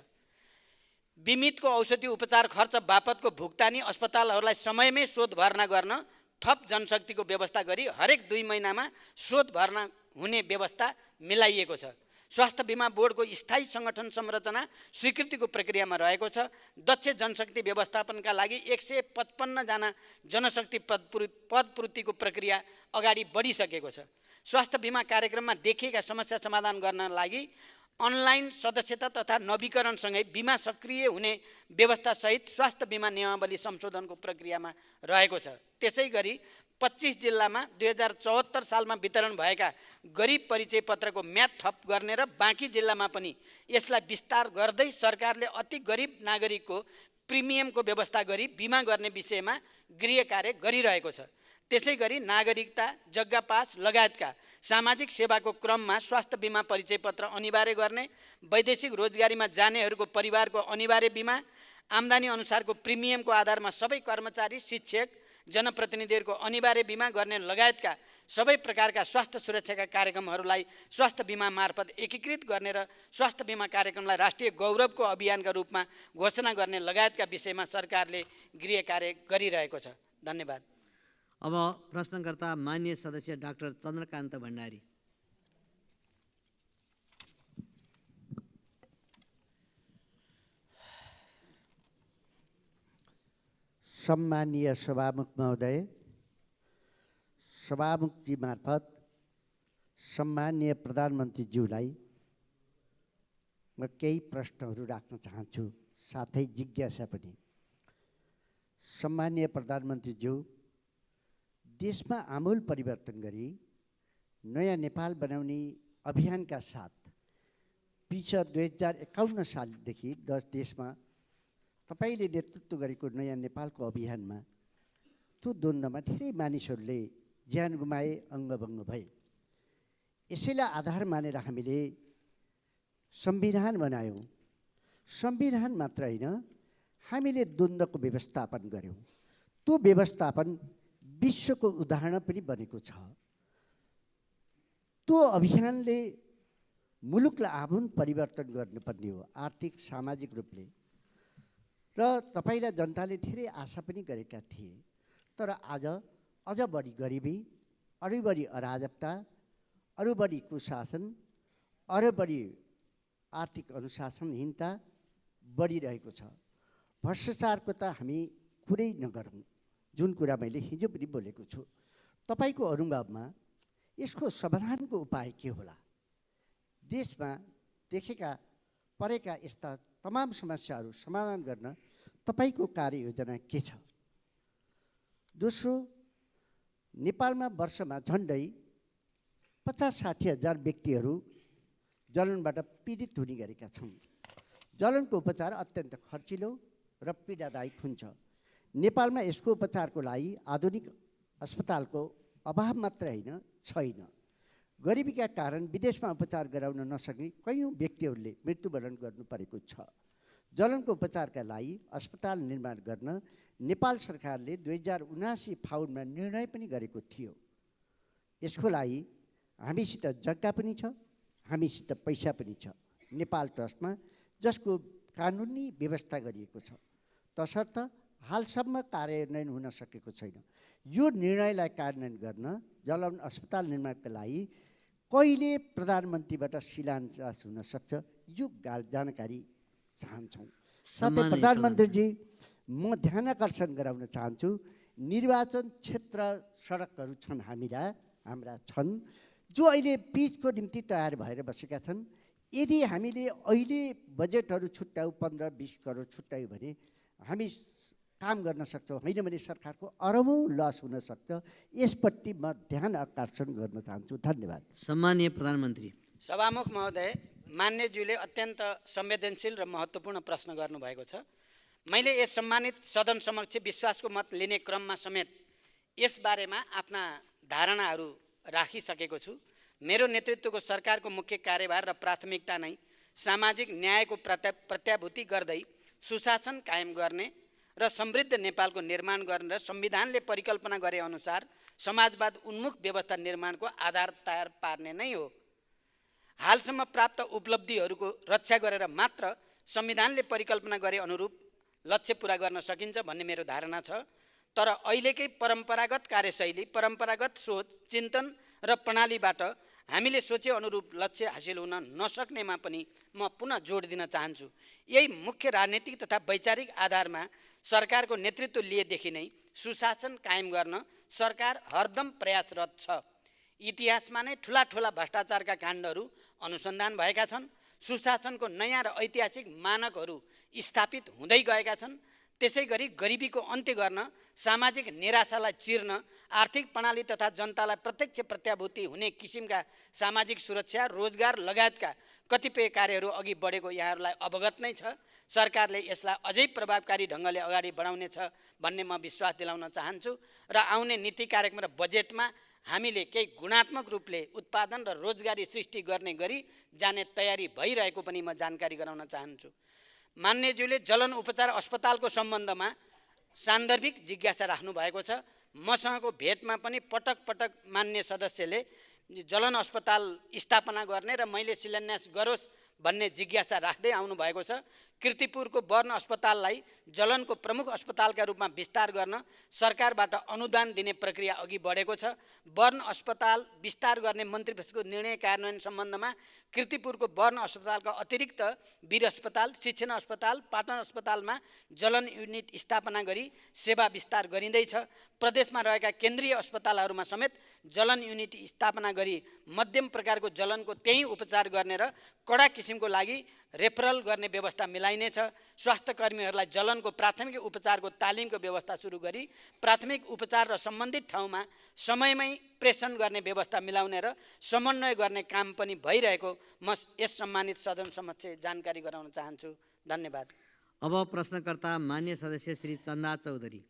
बिमितको औषधि उपचार खर्च बापतको भुक्तानी अस्पतालहरूलाई समयमै शोध भर्ना गर्न थप जनशक्तिको व्यवस्था गरी हरेक 2 महिनामा शोध भर्ना हुने व्यवस्था मिलाइएको छ। स्वास्थ्य बिमा बोर्डको स्थायी सङ्गठन संरचना स्वीकृतिको प्रक्रियामा रहेको छ। दक्ष जनशक्ति व्यवस्थापनका लागि 155 जना जनशक्ति पदपूर्तिको प्रक्रिया अगाडि बढिसकेको छ। स्वास्थ्य बिमा कार्यक्रममा देखिएका समस्या समाधान गर्न लागि अनलाइन सदस्यता तथा नवीकरणसँगै बिमा सक्रिय हुने व्यवस्थासहित स्वास्थ्य बिमा नियमावली संशोधनको प्रक्रियामा रहेको छ। त्यसै गरी 25 जिल्लामा 2074 सालमा वितरण भएका गरिब परिचय पत्रको म्याद थप गर्ने र बाँकी जिल्लामा पनि यसलाई विस्तार गर्दै सरकारले अति गरिब नागरिकको प्रिमियमको व्यवस्था गरी बिमा गर्ने विषयमा गृह कार्य गरिरहेको छ। त्यसै गरी नागरिकता, जग्गा पास लगायतका सामाजिक सेवाको क्रममा स्वास्थ्य बिमा परिचय पत्र अनिवार्य गर्ने, वैदेशिक रोजगारीमा जानेहरूको परिवारको अनिवार्य बिमा, आम्दानी अनुसारको प्रिमियमको आधारमा सबै कर्मचारी, शिक्षक, जनप्रतिनिधिहरूको अनिवार्य बिमा गर्ने लगायतका सबै प्रकारका स्वास्थ्य सुरक्षाका कार्यक्रमहरूलाई स्वास्थ्य बिमा मार्फत एकीकृत गर्ने र स्वास्थ्य बिमा कार्यक्रमलाई राष्ट्रिय गौरवको अभियानका रूपमा घोषणा गर्ने लगायतका विषयमा सरकारले गृह कार्य गरिरहेको छ। धन्यवाद। अब प्रश्नकर्ता माननीय सदस्य डाक्टर चन्द्रकान्त भण्डारी। सम्मानीय सभामुख महोदय, सभामुखजी मार्फत सम्मानीय प्रधानमन्त्रीज्यूलाई म केही प्रश्नहरू राख्न चाहन्छु, साथै जिज्ञासा पनि। सम्मानीय प्रधानमन्त्रीज्यू, देशमा आमूल परिवर्तन गरी नयाँ नेपाल बनाउने अभियानका साथ पिछा 2051 सालदेखि देशमा तपाईले नेतृत्व गरेको नयाँ नेपालको अभियानमा त्यो द्वन्द्वमा धेरै मानिसहरूले ज्यान गुमाए, अङ्गभङ्ग भए। यसैलाई आधार मानेर हामीले संविधान बनायौँ। संविधान मात्र होइन, हामीले द्वन्द्वको व्यवस्थापन गऱ्यौँ। त्यो व्यवस्थापन विश्वको उदाहरण पनि बनेको छ। त्यो अभियानले मुलुकलाई आमूल परिवर्तन गर्नुपर्ने हो, आर्थिक सामाजिक रूपले। र तपाईलाई जनताले धेरै आशा पनि गरेका थिए। तर आज अझ बढी गरिबी, अरू बढी अराजकता, अरू बढी कुशासन, अरू बढी आर्थिक अनुशासनहीनता बढिरहेको छ। भ्रष्टाचारको त हामी कुरै नगरौँ, जुन कुरा मैले हिजो पनि बोलेको छु। तपाईको अनुभवमा यसको समाधानको उपाय के होला? देशमा देखेका परेका यस्ता तमाम समस्याहरू समाधान गर्न तपाईको कार्ययोजना के छ? दोस्रो, नेपालमा वर्षमा झन्डै 50-60 हजार व्यक्तिहरू जलनबाट पीडित हुने गरेका छन्। जलनको उपचार अत्यन्त खर्चिलो र पीडादायक हुन्छ। नेपालमा यसको उपचारको लागि आधुनिक अस्पतालको अभाव मात्र होइन, छैन। गरिबीका कारण विदेशमा उपचार गराउन नसक्ने कयौँ व्यक्तिहरूले मृत्युवरण गर्नु परेको छ। जलनको उपचारका लागि अस्पताल निर्माण गर्न नेपाल सरकारले 2079 फाउनमा निर्णय पनि गरेको थियो। यसको लागि हामीसित जग्गा पनि छ, हामीसित पैसा पनि छ नेपाल ट्रस्टमा, जसको कानुनी व्यवस्था गरिएको छ। तसर्थ हालसम्म कार्यान्वयन हुन सकेको छैन। यो निर्णयलाई कार्यान्वयन गर्न जलन अस्पताल निर्माणका लागि कहिले प्रधानमन्त्रीबाट शिलान्यास हुन सक्छ, यो जानकारी चाहन्छौँ। साथै प्रधानमन्त्रीजी, म ध्यान आकर्षण गराउन चाहन्छु, निर्वाचन क्षेत्र सडकहरू छन् हाम्रा छन् जो अहिले पिचको निम्ति तयार भएर बसेका छन्। यदि हामीले अहिले बजेटहरू छुट्याउ 15-20 करोड छुट्यायो भने हामी काम गर्न सक्छौँ, होइन भने सरकारको अरबौँ लस हुन सक्छ। यसपट्टि म ध्यान आकर्षण गर्न चाहन्छु। धन्यवाद। सम्माननीय प्रधानमन्त्री। सभामुख महोदय, मान्यज्यूले अत्यन्त संवेदनशील र महत्त्वपूर्ण प्रश्न गर्नुभएको छ। मैले यस सम्मानित सदन समक्ष विश्वासको मत लिने क्रममा समेत यसबारेमा आफ्ना धारणाहरू राखिसकेको छु। मेरो नेतृत्वको सरकारको मुख्य कार्यभार र प्राथमिकता नै सामाजिक न्यायको प्रत्याभूति गर्दै सुशासन कायम गर्ने र समृद्ध नेपालको निर्माण गर्ने र संविधानले परिकल्पना गरे अनुसार समाजवाद उन्मुख व्यवस्था निर्माणको आधार तयार पार्ने नै हो। हालसम्म प्राप्त उपलब्धिहरूको रक्षा गरेर मात्र संविधानले परिकल्पना गरे अनुरूप लक्ष्य पूरा गर्न सकिन्छ भन्ने मेरो धारणा छ। तर अहिलेकै परम्परागत कार्यशैली, परम्परागत सोच, चिन्तन र प्रणालीबाट हामीले सोचे अनुरूप लक्ष्य हासिल हुन नसक्नेमा पनि म पुनः जोड दिन चाहन्छु। यही मुख्य राजनीतिक तथा वैचारिक आधारमा सरकारको नेतृत्व लिएदेखि नै सुशासन कायम गर्न सरकार हरदम प्रयासरत छ। इतिहासमा नै ठुला ठुला भ्रष्टाचारका काण्डहरू अनुसन्धान भएका छन्। सुशासनको नयाँ र ऐतिहासिक मानकहरू स्थापित हुँदै गएका छन्। त्यसै गरी गरिबीको अन्त्य गर्न, सामाजिक निराशालाई चिर्न, आर्थिक प्रणाली तथा जनतालाई प्रत्यक्ष प्रत्याभूति हुने किसिमका सामाजिक सुरक्षा, रोजगार लगायतका कतिपय कार्यहरू अघि बढेको यहाँहरूलाई अवगत नै छ। सरकारले यसलाई अझै प्रभावकारी ढङ्गले अगाडि बढाउनेछ भन्ने म विश्वास दिलाउन चाहन्छु र आउने नीति कार्यक्रम र बजेटमा हामीले केही गुणात्मक रूपले उत्पादन र रोजगारी सृष्टि गर्ने गरी जाने तयारी भइरहेको पनि म जानकारी गराउन चाहन्छु। मान्यज्यूले जलन उपचार अस्पतालको सम्बन्धमा सान्दर्भिक जिज्ञासा राख्नु भएको छ। मसँगको भेटमा पनि पटक पटक मान्य सदस्यले जलन अस्पताल स्थापना गर्ने र मैले शिलान्यास गरोस् भन्ने जिज्ञासा राख्दै आउनु भएको छ। कीर्तिपुरको वर्ण अस्पताललाई जलनको प्रमुख अस्पतालका रूपमा विस्तार गर्न सरकारबाट अनुदान दिने प्रक्रिया अघि बढेको छ। वर्ण अस्पताल विस्तार गर्ने मन्त्रीपरिषदको निर्णय कार्यान्वयन सम्बन्धमा कीर्तिपुरको वर्ण अस्पतालका अतिरिक्त वीर अस्पताल, शिक्षण अस्पताल, पाटन अस्पतालमा जलन युनिट स्थापना गरी सेवा विस्तार गरिँदैछ। प्रदेशमा रहेका केन्द्रीय अस्पतालहरूमा समेत जलन युनिट स्थापना गरी मध्यम प्रकारको जलनको त्यही उपचार गर्ने र कडा किसिमको लागि रेफरल गर्ने व्यवस्था मिलाइनेछ। स्वास्थ्य कर्मीहरूलाई जलनको प्राथमिक उपचारको तालिमको व्यवस्था सुरु गरी प्राथमिक उपचार र सम्बन्धित ठाउँमा समयमै प्रेषण गर्ने व्यवस्था मिलाउने र समन्वय गर्ने काम पनि भइरहेको म यस सम्मानित सदन समक्ष जानकारी गराउन चाहन्छु। धन्यवाद। अब प्रश्नकर्ता मान्य सदस्य श्री चन्दा चौधरी।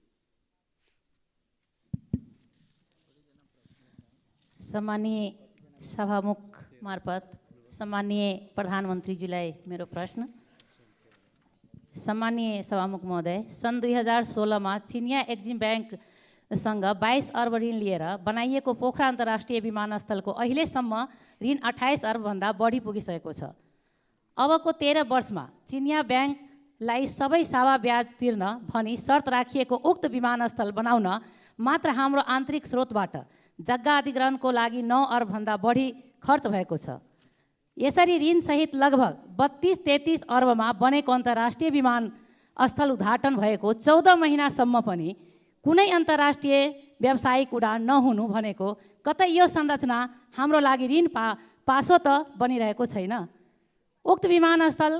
सम्मानीय सभामुख मार्फत सम्मानीय प्रधानमन्त्रीजीलाई मेरो प्रश्न। सम्मानीय सभामुख महोदय, सन् 2016 चिनिया एक्जिम ब्याङ्कसँग 22 अर्ब ऋण लिएर बनाइएको पोखरा अन्तर्राष्ट्रिय विमानस्थलको अहिलेसम्म ऋण 28 अर्बभन्दा बढी पुगिसकेको छ। अबको 13 वर्षमा चिनिया ब्याङ्कलाई सबै सावा ब्याज तिर्न भनी शर्त राखिएको उक्त विमानस्थल बनाउन मात्र हाम्रो आन्तरिक स्रोतबाट जग्गा अधिग्रहणको लागि 9 अर्बभन्दा बढी खर्च भएको छ। यसरी ऋणसहित लगभग 32-33 अर्बमा बनेको अन्तर्राष्ट्रिय विमानस्थल उद्घाटन भएको 14 महिनासम्म पनि कुनै अन्तर्राष्ट्रिय व्यावसायिक उडान नहुनु भनेको कतै यो संरचना हाम्रो लागि ऋण पासो त बनिरहेको छैन। उक्त विमानस्थल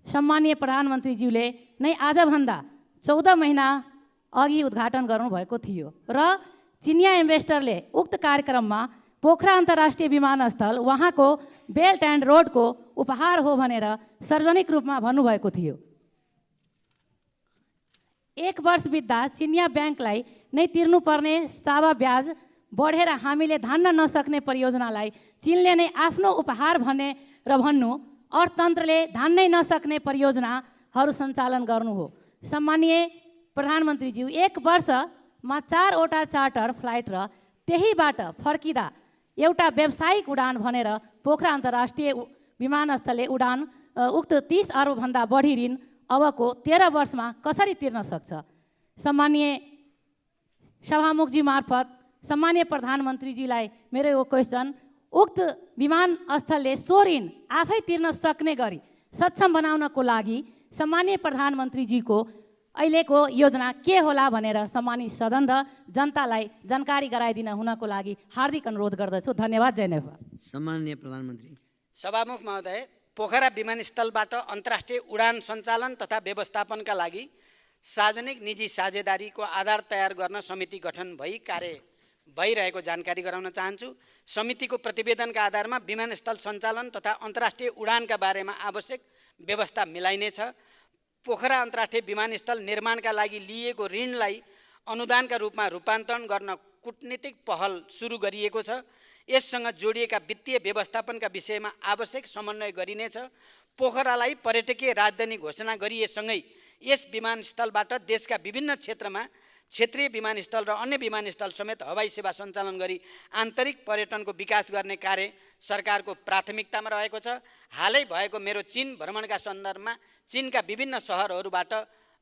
सम्मानीय प्रधानमन्त्रीज्यूले नै आजभन्दा 14 महिना अघि उद्घाटन गर्नुभएको थियो र चिनिया इन्भेस्टरले उक्त कार्यक्रममा पोखरा अन्तर्राष्ट्रिय विमानस्थल उहाँको बेल्ट एन्ड रोडको उपहार हो भनेर सार्वजनिक रूपमा भन्नुभएको थियो। 1 वर्ष बित्दा चिनिया ब्याङ्कलाई नै तिर्नुपर्ने सावा ब्याज बढेर हामीले धान्न नसक्ने परियोजनालाई चीनले नै आफ्नो उपहार भन्ने र भन्नु, अर्थतन्त्रले धान्नै नसक्ने परियोजना हरू सञ्चालन गर्नु हो। सम्मानीय प्रधानमन्त्रीज्यू, 1 वर्षमा 4वटा चार्टर फ्लाइट र त्यहीबाट फर्किँदा एउटा व्यावसायिक उडान भनेर पोखरा अन्तर्राष्ट्रिय विमानस्थलले उक्त 30 अर्बभन्दा बढी ऋण अबको 13 वर्षमा कसरी तिर्न सक्छ? सम्मानीय सभामुखजी मार्फत सम्मानीय प्रधानमन्त्रीजीलाई मेरो यो क्वेसन, उक्त विमानस्थलले सो ऋण आफै तिर्न सक्ने गरी सक्षम बनाउनको लागि सम्मानीय प्रधानमन्त्रीजीको अहिलेको योजना के होला भनेर सम्मानित सदन र जनतालाई जानकारी गराइदिन हुनको लागि हार्दिक अनुरोध गर्दछु। धन्यवाद। जय नेपाल। सम्माननीय प्रधानमन्त्री। सभामुख महोदय, पोखरा विमानस्थलबाट अन्तर्राष्ट्रिय उडान सञ्चालन तथा व्यवस्थापनका लागि सार्वजनिक निजी साझेदारीको आधार तयार गर्न समिति गठन भई कार्य भइरहेको जानकारी गराउन चाहन्छु। समितिको प्रतिवेदनका आधारमा विमानस्थल सञ्चालन तथा अन्तर्राष्ट्रिय उडानका बारेमा आवश्यक व्यवस्था मिलाइनेछ। पोखरा अन्तर्राष्ट्रिय विमानस्थल निर्माणका लागि लिएको ऋणलाई अनुदानका रूपमा रूपान्तरण गर्न कूटनीतिक पहल सुरु गरिएको छ। यससँग जोडिएका वित्तीय व्यवस्थापनका विषयमा आवश्यक समन्वय गरिनेछ। पोखरालाई पर्यटकीय राजधानी घोषणा गरिएसँगै यस विमानस्थलबाट देशका विभिन्न क्षेत्रमा क्षेत्रीय विमानस्थल र अन्य विमानस्थल समेत हवाई सेवा सञ्चालन गरी आन्तरिक पर्यटनको विकास गर्ने कार्य सरकारको प्राथमिकतामा रहेको छ। हालै भएको मेरो चीन भ्रमणका सन्दर्भमा चीनका विभिन्न सहरहरूबाट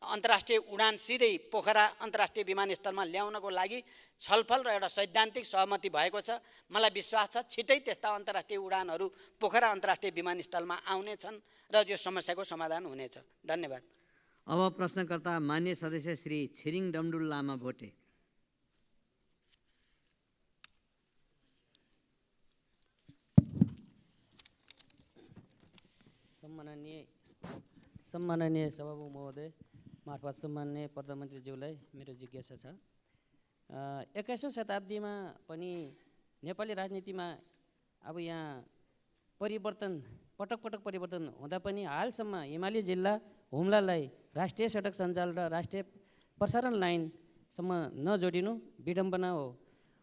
अन्तर्राष्ट्रिय उडान सिधै पोखरा अन्तर्राष्ट्रिय विमानस्थलमा ल्याउनको लागि छलफल र एउटा सैद्धान्तिक सहमति भएको छ। मलाई विश्वास छ छिटै त्यस्ता अन्तर्राष्ट्रिय उडानहरू पोखरा अन्तर्राष्ट्रिय विमानस्थलमा आउनेछन् र यो समस्याको समाधान हुनेछ। धन्यवाद। अब प्रश्नकर्ता मान्य सदस्य श्री छिरिङ डमडुल लामा भोटे। सम्माननीय सभामुख महोदय मार्फत सम्माननीय प्रधानमन्त्रीज्यूलाई मेरो जिज्ञासा छ। 21औं शताब्दीमा पनि नेपाली राजनीतिमा अब यहाँ परिवर्तन पटक परिवर्तन हुँदा पनि हालसम्म हिमाली जिल्ला हुम्लालाई राष्ट्रिय सडक सञ्जाल र राष्ट्रिय प्रसारण लाइनसम्म नजोडिनु विडम्बना हो।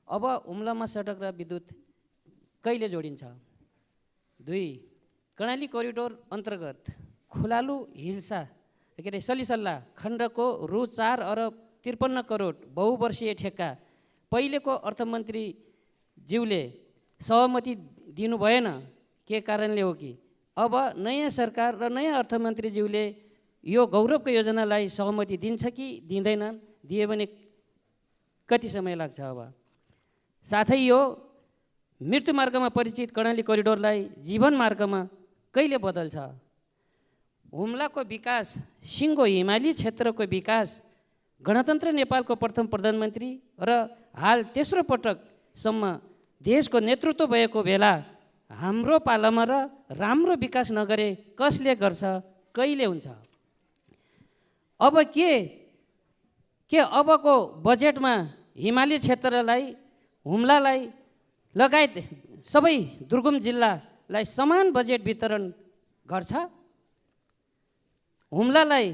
अब हुम्लामा सडक र विद्युत कहिले जोडिन्छ? 2, कर्णाली कोरिडोर अन्तर्गत खुलालु हिल्सा सलिसल्ला खण्डको रु 4 अरब 53 करोड बहुवर्षीय ठेक्का पहिलेको अर्थमन्त्रीज्यूले सहमति दिनु भएन, के कारणले हो कि अब नयाँ सरकार र नयाँ अर्थमन्त्रीज्यूले यो गौरवको योजनालाई सहमति दिन्छ कि दिँदैनन्? दिए भने कति समय लाग्छ? अब साथै यो मृत्यु मार्गमा परिचित कर्णाली कोरिडोरलाई जीवन मार्गमा कहिले बदल्छ? हुम्लाको विकास, सिङ्गो हिमाली क्षेत्रको विकास गणतन्त्र नेपालको प्रथम प्रधानमन्त्री र हाल तेस्रो पटकसम्म देशको नेतृत्व भएको बेला हाम्रो पालामा र राम्रो विकास नगरे कसले गर्छ? कहिले हुन्छ? अब के अबको बजेटमा हिमाली क्षेत्रलाई, हुम्लालाई लगायत सबै दुर्गम जिल्लालाई समान बजेट वितरण गर्छ? हुम्लालाई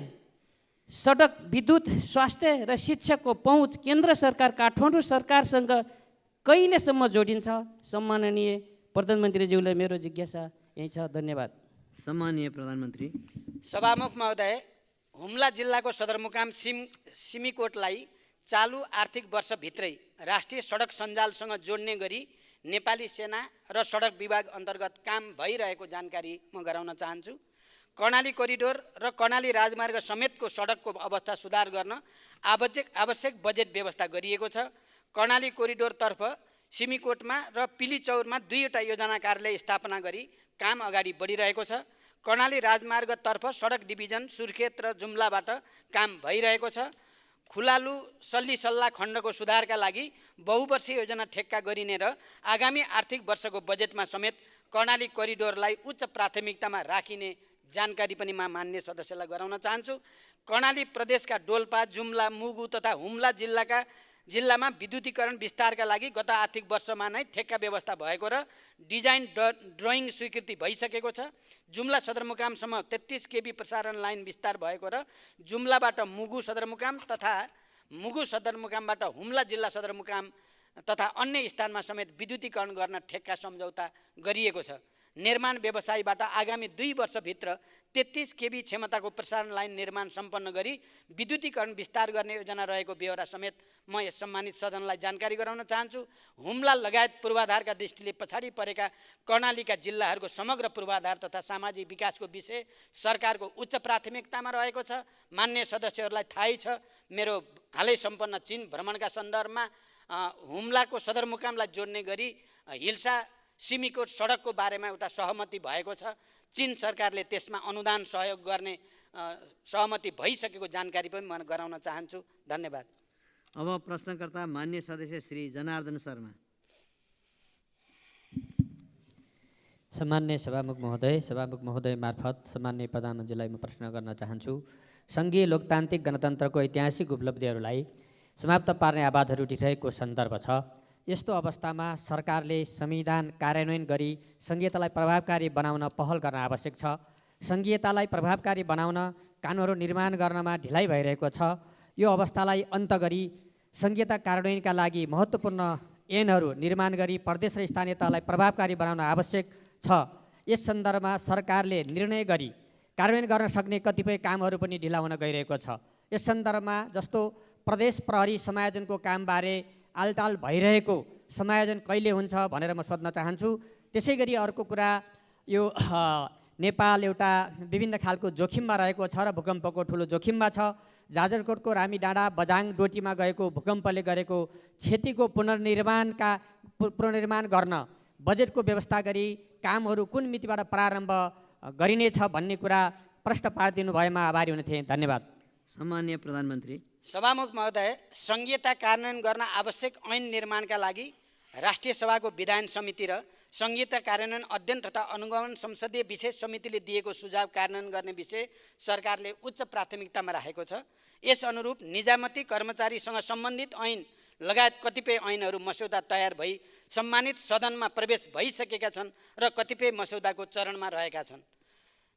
सडक, विद्युत, स्वास्थ्य र शिक्षाको पहुँच केन्द्र सरकार काठमाडौँ सरकारसँग कहिलेसम्म जोडिन्छ? सम्माननीय प्रधानमन्त्रीज्यूलाई मेरो जिज्ञासा यही छ। धन्यवाद। सम्माननीय प्रधानमन्त्री। सभामुख महोदय, हुम्ला जिल्लाको सदरमुकाम सिमीकोटलाई चालु आर्थिक वर्षभित्रै राष्ट्रिय सडक सञ्जालसँग जोड्ने गरी नेपाली सेना र सडक विभाग अन्तर्गत काम भइरहेको जानकारी म गराउन चाहन्छु। कर्णाली कोरिडोर र कर्णाली राजमार्ग समेतको सडकको अवस्था सुधार गर्न आवश्यक बजेट व्यवस्था गरिएको छ। कर्णाली कोरिडोरतर्फ सिमीकोटमा र पिलीचौरमा 2वटा योजना कार्यालय स्थापना गरी काम अगाडि बढिरहेको छ। कर्णाली राजमार्गतर्फ सडक डिभिजन सुर्खेत र जुम्लाबाट काम भइरहेको छ। खुलालु सल्लिसल्ला खण्डको सुधारका लागि बहुवर्षीय योजना ठेक्का गरिने र आगामी आर्थिक वर्षको बजेटमा समेत कर्णाली कोरिडोरलाई उच्च प्राथमिकतामा राखिने जानकारी पनि म मान्य सदस्यलाई गराउन चाहन्छु। कर्णाली प्रदेशका डोल्पा, जुम्ला, मुगु तथा हुम्ला जिल्लामा विद्युतीकरण विस्तारका लागि गत आर्थिक वर्षमा नै ठेक्का व्यवस्था भएको र डिजाइन ड्रइङ स्वीकृति भइसकेको छ। जुम्ला सदरमुकामसम्म 33 केबी प्रसारण लाइन विस्तार भएको र जुम्लाबाट मुगु सदरमुकाम तथा मुगु सदरमुकामबाट हुम्ला जिल्ला सदरमुकाम तथा अन्य स्थानमा समेत विद्युतीकरण गर्न ठेक्का सम्झौता गरिएको छ। निर्माण व्यवसायीबाट आगामी 2 वर्षभित्र 33 केबी क्षमताको प्रसारण लाइन निर्माण सम्पन्न गरी विद्युतीकरण विस्तार गर्ने योजना रहेको बेहोरा समेत म यस सम्मानित सदनलाई जानकारी गराउन चाहन्छु। हुम्ला लगायत पूर्वाधारका दृष्टिले पछाडि परेका कर्णालीका जिल्लाहरूको समग्र पूर्वाधार तथा सामाजिक विकासको विषय सरकारको उच्च प्राथमिकतामा रहेको छ। मान्य सदस्यहरूलाई थाहै छ, मेरो हालै सम्पन्न चीन भ्रमणका सन्दर्भमा हुम्लाको सदरमुकामलाई जोड्ने गरी हिल्सा सिमीकोट सडकको बारेमा एउटा सहमति भएको छ। चीन सरकारले त्यसमा अनुदान सहयोग गर्ने सहमति भइसकेको जानकारी पनि म गराउन चाहन्छु। धन्यवाद। अब प्रश्नकर्ता मान्य सदस्य श्री जनार्दन शर्मा। सम्मान्य सभामुख महोदय मार्फत सम्मान्य प्रधानमन्त्रीलाई म प्रश्न गर्न चाहन्छु। सङ्घीय लोकतान्त्रिक गणतन्त्रको ऐतिहासिक उपलब्धिहरूलाई समाप्त पार्ने आवाजहरू उठिरहेको सन्दर्भ छ। यस्तो अवस्थामा सरकारले संविधान कार्यान्वयन गरी सङ्घीयतालाई प्रभावकारी बनाउन पहल गर्न आवश्यक छ। सङ्घीयतालाई प्रभावकारी बनाउन कानुनहरू निर्माण गर्नमा ढिलाइ भइरहेको छ। यो अवस्थालाई अन्त गरी सङ्घीयता कार्यान्वयनका लागि महत्त्वपूर्ण ऐनहरू निर्माण गरी प्रदेश र स्थानीय तहलाई प्रभावकारी बनाउन आवश्यक छ। यस सन्दर्भमा सरकारले निर्णय गरी कार्यान्वयन गर्न सक्ने कतिपय कामहरू पनि ढिला हुन गइरहेको छ। यस सन्दर्भमा जस्तो प्रदेश प्रहरी समायोजनको कामबारे आलटाल भइरहेको समायोजन कहिले हुन्छ भनेर म सोध्न चाहन्छु। त्यसै गरी अर्को कुरा, यो नेपाल एउटा विभिन्न खालको जोखिममा रहेको छ र भूकम्पको ठुलो जोखिममा छ। जाजरकोटको रामीडाँडा बजाङ डोटीमा गएको भूकम्पले गरेको क्षतिको पुनर्निर्माण गर्न बजेटको व्यवस्था गरी कामहरू कुन मितिबाट प्रारम्भ गरिनेछ भन्ने कुरा प्रश्न पारिदिनु भएमा आभारी हुने थिएँ। धन्यवाद। सम्मान्य प्रधानमन्त्री। सभामुख महोदय, सङ्घीयता कार्यान्वयन गर्न आवश्यक ऐन निर्माणका लागि राष्ट्रिय सभाको विधान समिति र सङ्घीयता कार्यान्वयन अध्ययन तथा अनुगमन संसदीय विशेष समितिले दिएको सुझाव कार्यान्वयन गर्ने विषय सरकारले उच्च प्राथमिकतामा राखेको छ। यस अनुरूप निजामती कर्मचारीसँग सम्बन्धित ऐन लगायत कतिपय ऐनहरू मस्यौदा तयार भई सम्मानित सदनमा प्रवेश भइसकेका छन् र कतिपय मस्यौदाको चरणमा रहेका छन्।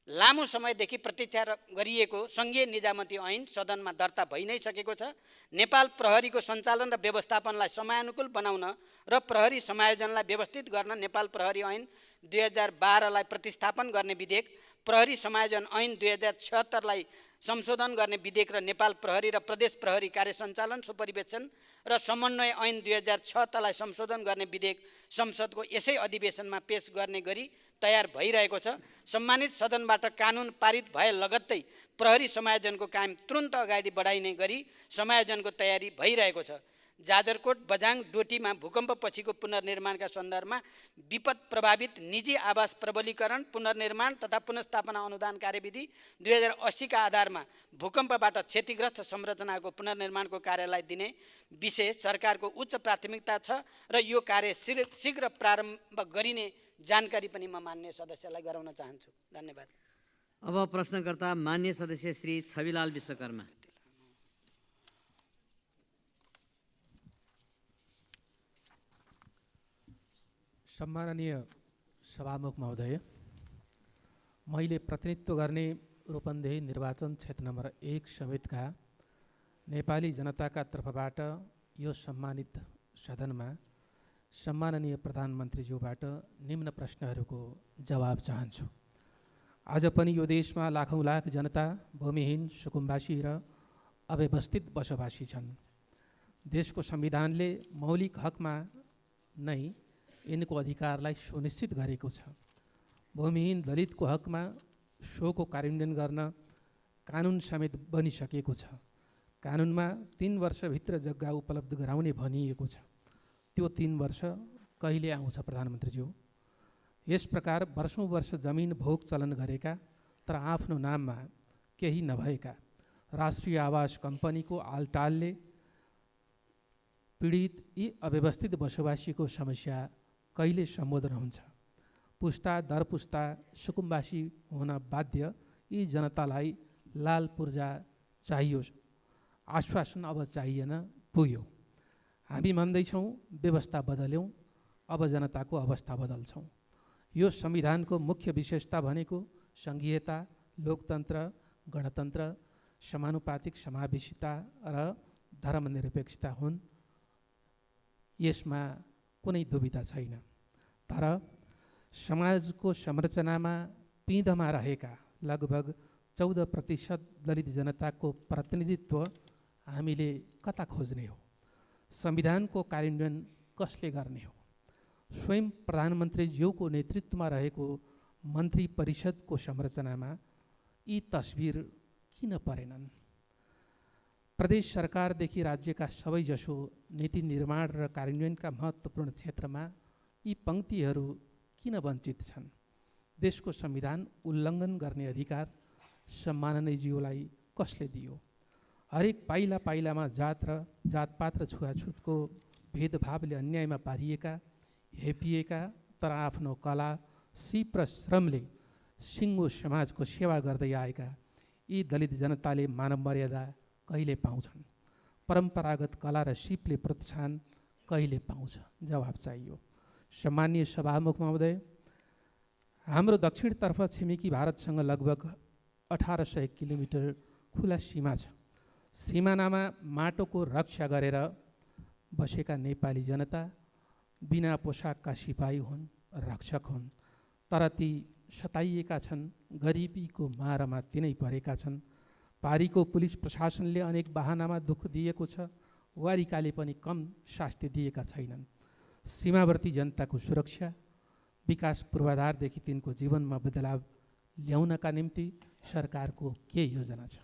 लामो समयदेखि प्रतीक्षा गरिएको सङ्घीय निजामती ऐन सदनमा दर्ता भइ नै सकेको छ। नेपाल प्रहरीको सञ्चालन र व्यवस्थापनलाई समयानुकूल बनाउन र प्रहरी समायोजनलाई व्यवस्थित गर्न नेपाल प्रहरी ऐन 2012लाई प्रतिस्थापन गर्ने विधेयक, प्रहरी समायोजन ऐन 2076लाई संशोधन गर्ने विधेयक र नेपाल प्रहरी र प्रदेश प्रहरी कार्य सञ्चालन सुपरिवेक्षण र समन्वय ऐन 2006लाई संशोधन गर्ने विधेयक संसदको यसै अधिवेशनमा पेश गर्ने गरी तयार भइरहेको छ। सम्मानित सदनबाट कानुन पारित भए लगत्तै प्रहरी समायोजनको काम तुरन्त अगाडि बढाइने गरी समायोजनको तयारी भइरहेको छ। जाजरकोट बजाङ डोटीमा भूकम्प पछिको पुनर्निर्माणका सन्दर्भमा विपद प्रभावित निजी आवास प्रबलीकरण पुनर्निर्माण तथा पुनर्स्थापना अनुदान कार्यविधि 2080का आधारमा भूकम्पबाट क्षतिग्रस्त संरचनाको पुनर्निर्माणको कार्यलाई दिने विषय सरकारको उच्च प्राथमिकता छ र यो कार्य शीघ्र प्रारम्भ गरिने जानकारी पनि म मान्य सदस्यलाई गराउन चाहन्छु। धन्यवाद। अब प्रश्नकर्ता मान्य सदस्य श्री छविलाल विश्वकर्मा। सम्माननीय सभामुख महोदय, मैले प्रतिनिधित्व गर्ने रूपन्देही निर्वाचन क्षेत्र नम्बर 1 समेतका नेपाली जनताका तर्फबाट यो सम्मानित सदनमा सम्माननीय प्रधानमन्त्रीज्यूबाट निम्न प्रश्नहरूको जवाब चाहन्छु। आज पनि यो देशमा लाखौँ लाख जनता भूमिहीन, सुकुम्बासी र अव्यवस्थित बसोबासी छन्। देशको संविधानले मौलिक हकमा नै यिनको अधिकारलाई सुनिश्चित गरेको छ। भूमिहीन दलितको हकमा सोको कार्यान्वयन गर्न कानुन समेत बनिसकेको छ। कानुनमा 3 वर्षभित्र जग्गा उपलब्ध गराउने भनिएको छ। त्यो 3 वर्ष कहिले आउँछ प्रधानमन्त्रीज्यू? यस प्रकार वर्षौँ वर्ष जमिन भोग चलन गरेका तर आफ्नो नाममा केही नभएका राष्ट्रिय आवास कम्पनीको आलटालले पीडित यी अव्यवस्थित बसोबासीको समस्या कहिले सम्बोधन हुन्छ? पुस्ता दर पुस्ता सुकुम्बासी हुन बाध्य यी जनतालाई लाल पूर्जा चाहियो, आश्वासन अब चाहिएन, पुग्यो। हामी भन्दैछौँ व्यवस्था बदल्यौँ, अब जनताको अवस्था बदल्छौँ। यो संविधानको मुख्य विशेषता भनेको सङ्घीयता, लोकतन्त्र, गणतन्त्र, समानुपातिक समावेशिता र धर्मनिरपेक्षता हुन्। यसमा कुनै दुविधा छैन। तर समाजको संरचनामा पिँधमा रहेका लगभग 14% दलित जनताको प्रतिनिधित्व हामीले कता खोज्ने हो? संविधानको कार्यान्वयन कसले गर्ने हो? स्वयं प्रधानमन्त्रीज्यूको नेतृत्वमा रहेको मन्त्री परिषदको संरचनामा यी तस्बिर किन परेनन्? प्रदेश सरकारदेखि राज्यका सबैजसो नीति निर्माण र कार्यान्वयनका महत्त्वपूर्ण क्षेत्रमा यी पङ्क्तिहरू किन वञ्चित छन्? देशको संविधान उल्लङ्घन गर्ने अधिकार सम्माननीयज्यूलाई कसले दियो? हरेक पाइला पाइलामा जातपात र छुवाछुतको भेदभावले अन्यायमा पारिएका, हेपिएका तर आफ्नो कला, सिप र श्रमले सिङ्गो समाजको सेवा गर्दै आएका यी दलित जनताले मानव मर्यादा कहिले पाउँछन्? परम्परागत कला र सिपले प्रोत्साहन कहिले पाउँछ? जवाब चाहियो। सम्मानीय सभामुख महोदय, हाम्रो दक्षिणतर्फ छिमेकी भारतसँग लगभग 1800 किलोमिटर खुला सीमा छ। सिमानामा माटोको रक्षा गरेर बसेका नेपाली जनता बिना पोसाकका सिपाही हुन्, रक्षक हुन्, तर ती सताइएका छन्, गरिबीको मारमा तिनै परेका छन्। पारीको पुलिस प्रशासनले अनेक बहानामा दुःख दिएको छ, वारिकाले पनि कम शास्ति दिएका छैनन्। सीमावर्ती जनताको सुरक्षा, विकास पूर्वाधारदेखि तिनको जीवनमा बदलाव ल्याउनका निम्ति सरकारको के योजना छ?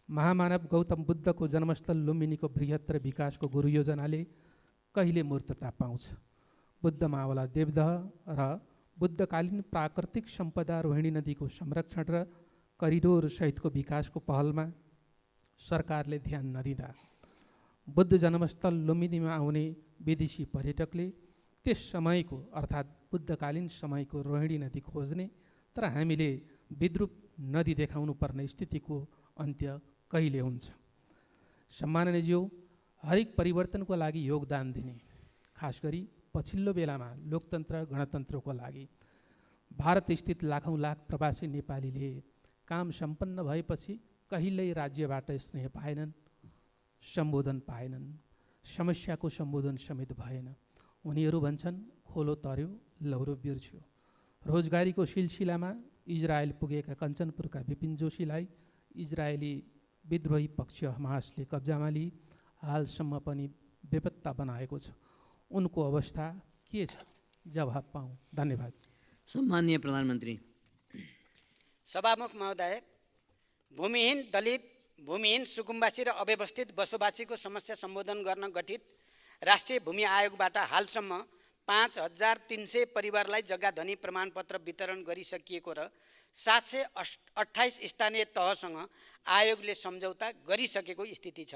महामानव गौतम बुद्धको जन्मस्थल लुम्बिनीको बृहत्तर विकासको गुरु योजनाले कहिले मूर्तता पाउँछ? बुद्ध मावला देवदह र बुद्धकालीन प्राकृतिक सम्पदा रोहिणी नदीको संरक्षण र करिडोर सहितको विकासको पहलमा सरकारले ध्यान नदिँदा बुद्ध जन्मस्थल लुम्बिनीमा आउने विदेशी पर्यटकले त्यस समयको अर्थात् बुद्धकालीन समयको रोहिणी नदी खोज्ने, तर हामीले विद्रूप नदी देखाउनु पर्ने स्थितिको अन्त्य कहिले हुन्छ? सम्माननीयज्यू, हरेक परिवर्तनको लागि योगदान दिने, खास गरी पछिल्लो बेलामा लोकतन्त्र गणतन्त्रको लागि भारत स्थित लाखौँ लाख प्रवासी नेपालीले काम सम्पन्न भएपछि कहिल्यै राज्यबाट स्नेह पाएनन्, सम्बोधन पाएनन्, समस्याको सम्बोधन समेत भएन। उनीहरू भन्छन् खोलो तर्यो, लौरो बिर्स्यो। रोजगारीको सिलसिलामा इजरायल पुगेका कञ्चनपुरका विपिन जोशीलाई इजरायली विद्रोही पक्ष हमासले कब्जामा लिई हालसम्म पनि बेपत्ता बनाएको छ। उनको अवस्था के छ? जवाब पाऊँ। धन्यवाद। सम्माननीय प्रधानमन्त्री। सभामुख महोदय, भूमिहीन दलित, भूमिहीन सुकुम्बासी र अव्यवस्थित बसोबासीको समस्या सम्बोधन गर्न गठित राष्ट्रिय भूमि आयोगबाट हालसम्म 5300 परिवारलाई जग्गा धनी प्रमाणपत्र वितरण गरिसकिएको र 728 स्थानीय तहसँग आयोगले सम्झौता गरिसकेको स्थिति छ।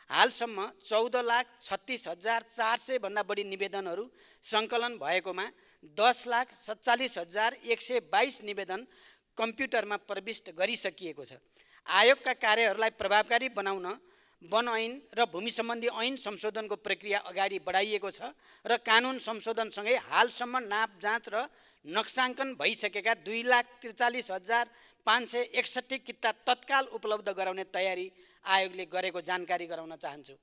हालसम्म 14,36,400 भन्दा बढी निवेदनहरू सङ्कलन भएकोमा 10,47,122 निवेदन कम्प्युटरमा प्रविष्ट गरिसकिएको छ। आयोगका कार्यहरूलाई प्रभावकारी बनाउन वन ऐन र भूमि सम्बन्धी ऐन संशोधनको प्रक्रिया अगाडि बढाइएको छ र कानुन संशोधनसँगै हालसम्म नाप जाँच र नक्साङ्कन भइसकेका 2,43,561 किता तत्काल उपलब्ध गराउने तयारी आयोगले गरेको जानकारी गराउन चाहन्छु।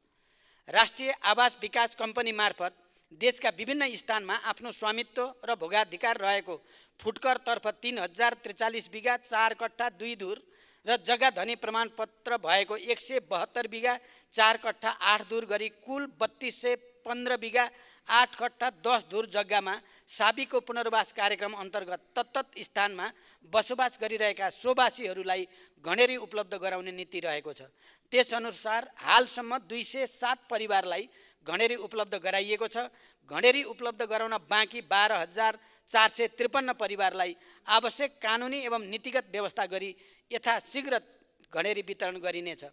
राष्ट्रिय आवास विकास कम्पनी मार्फत देशका विभिन्न स्थानमा आफ्नो स्वामित्व र भोगाधिकार रहेको फुटकरतर्फ 3,043 बिघा 4 कट्ठा 2 धुर र जग्गा धनी प्रमाणपत्र भएको 172 बिघा 4 कट्ठा 8 धुर गरी कुल 3215 बिघा 8 कट्ठा 10 धुर जग्गामा साबीको पुनर्वास कार्यक्रम अन्तर्गत तत्त स्थानमा बसोबास गरिरहेका सोबासीहरूलाई घडेरी उपलब्ध गराउने नीति रहेको छ। त्यसअनुसार हालसम्म 207 परिवारलाई घडेरी उपलब्ध गराइएको छ। घडेरी उपलब्ध गराउन बाँकी 12,453 परिवारलाई आवश्यक कानुनी एवं नीतिगत व्यवस्था गरी यथाशीघ्र घडेरी वितरण गरिनेछ।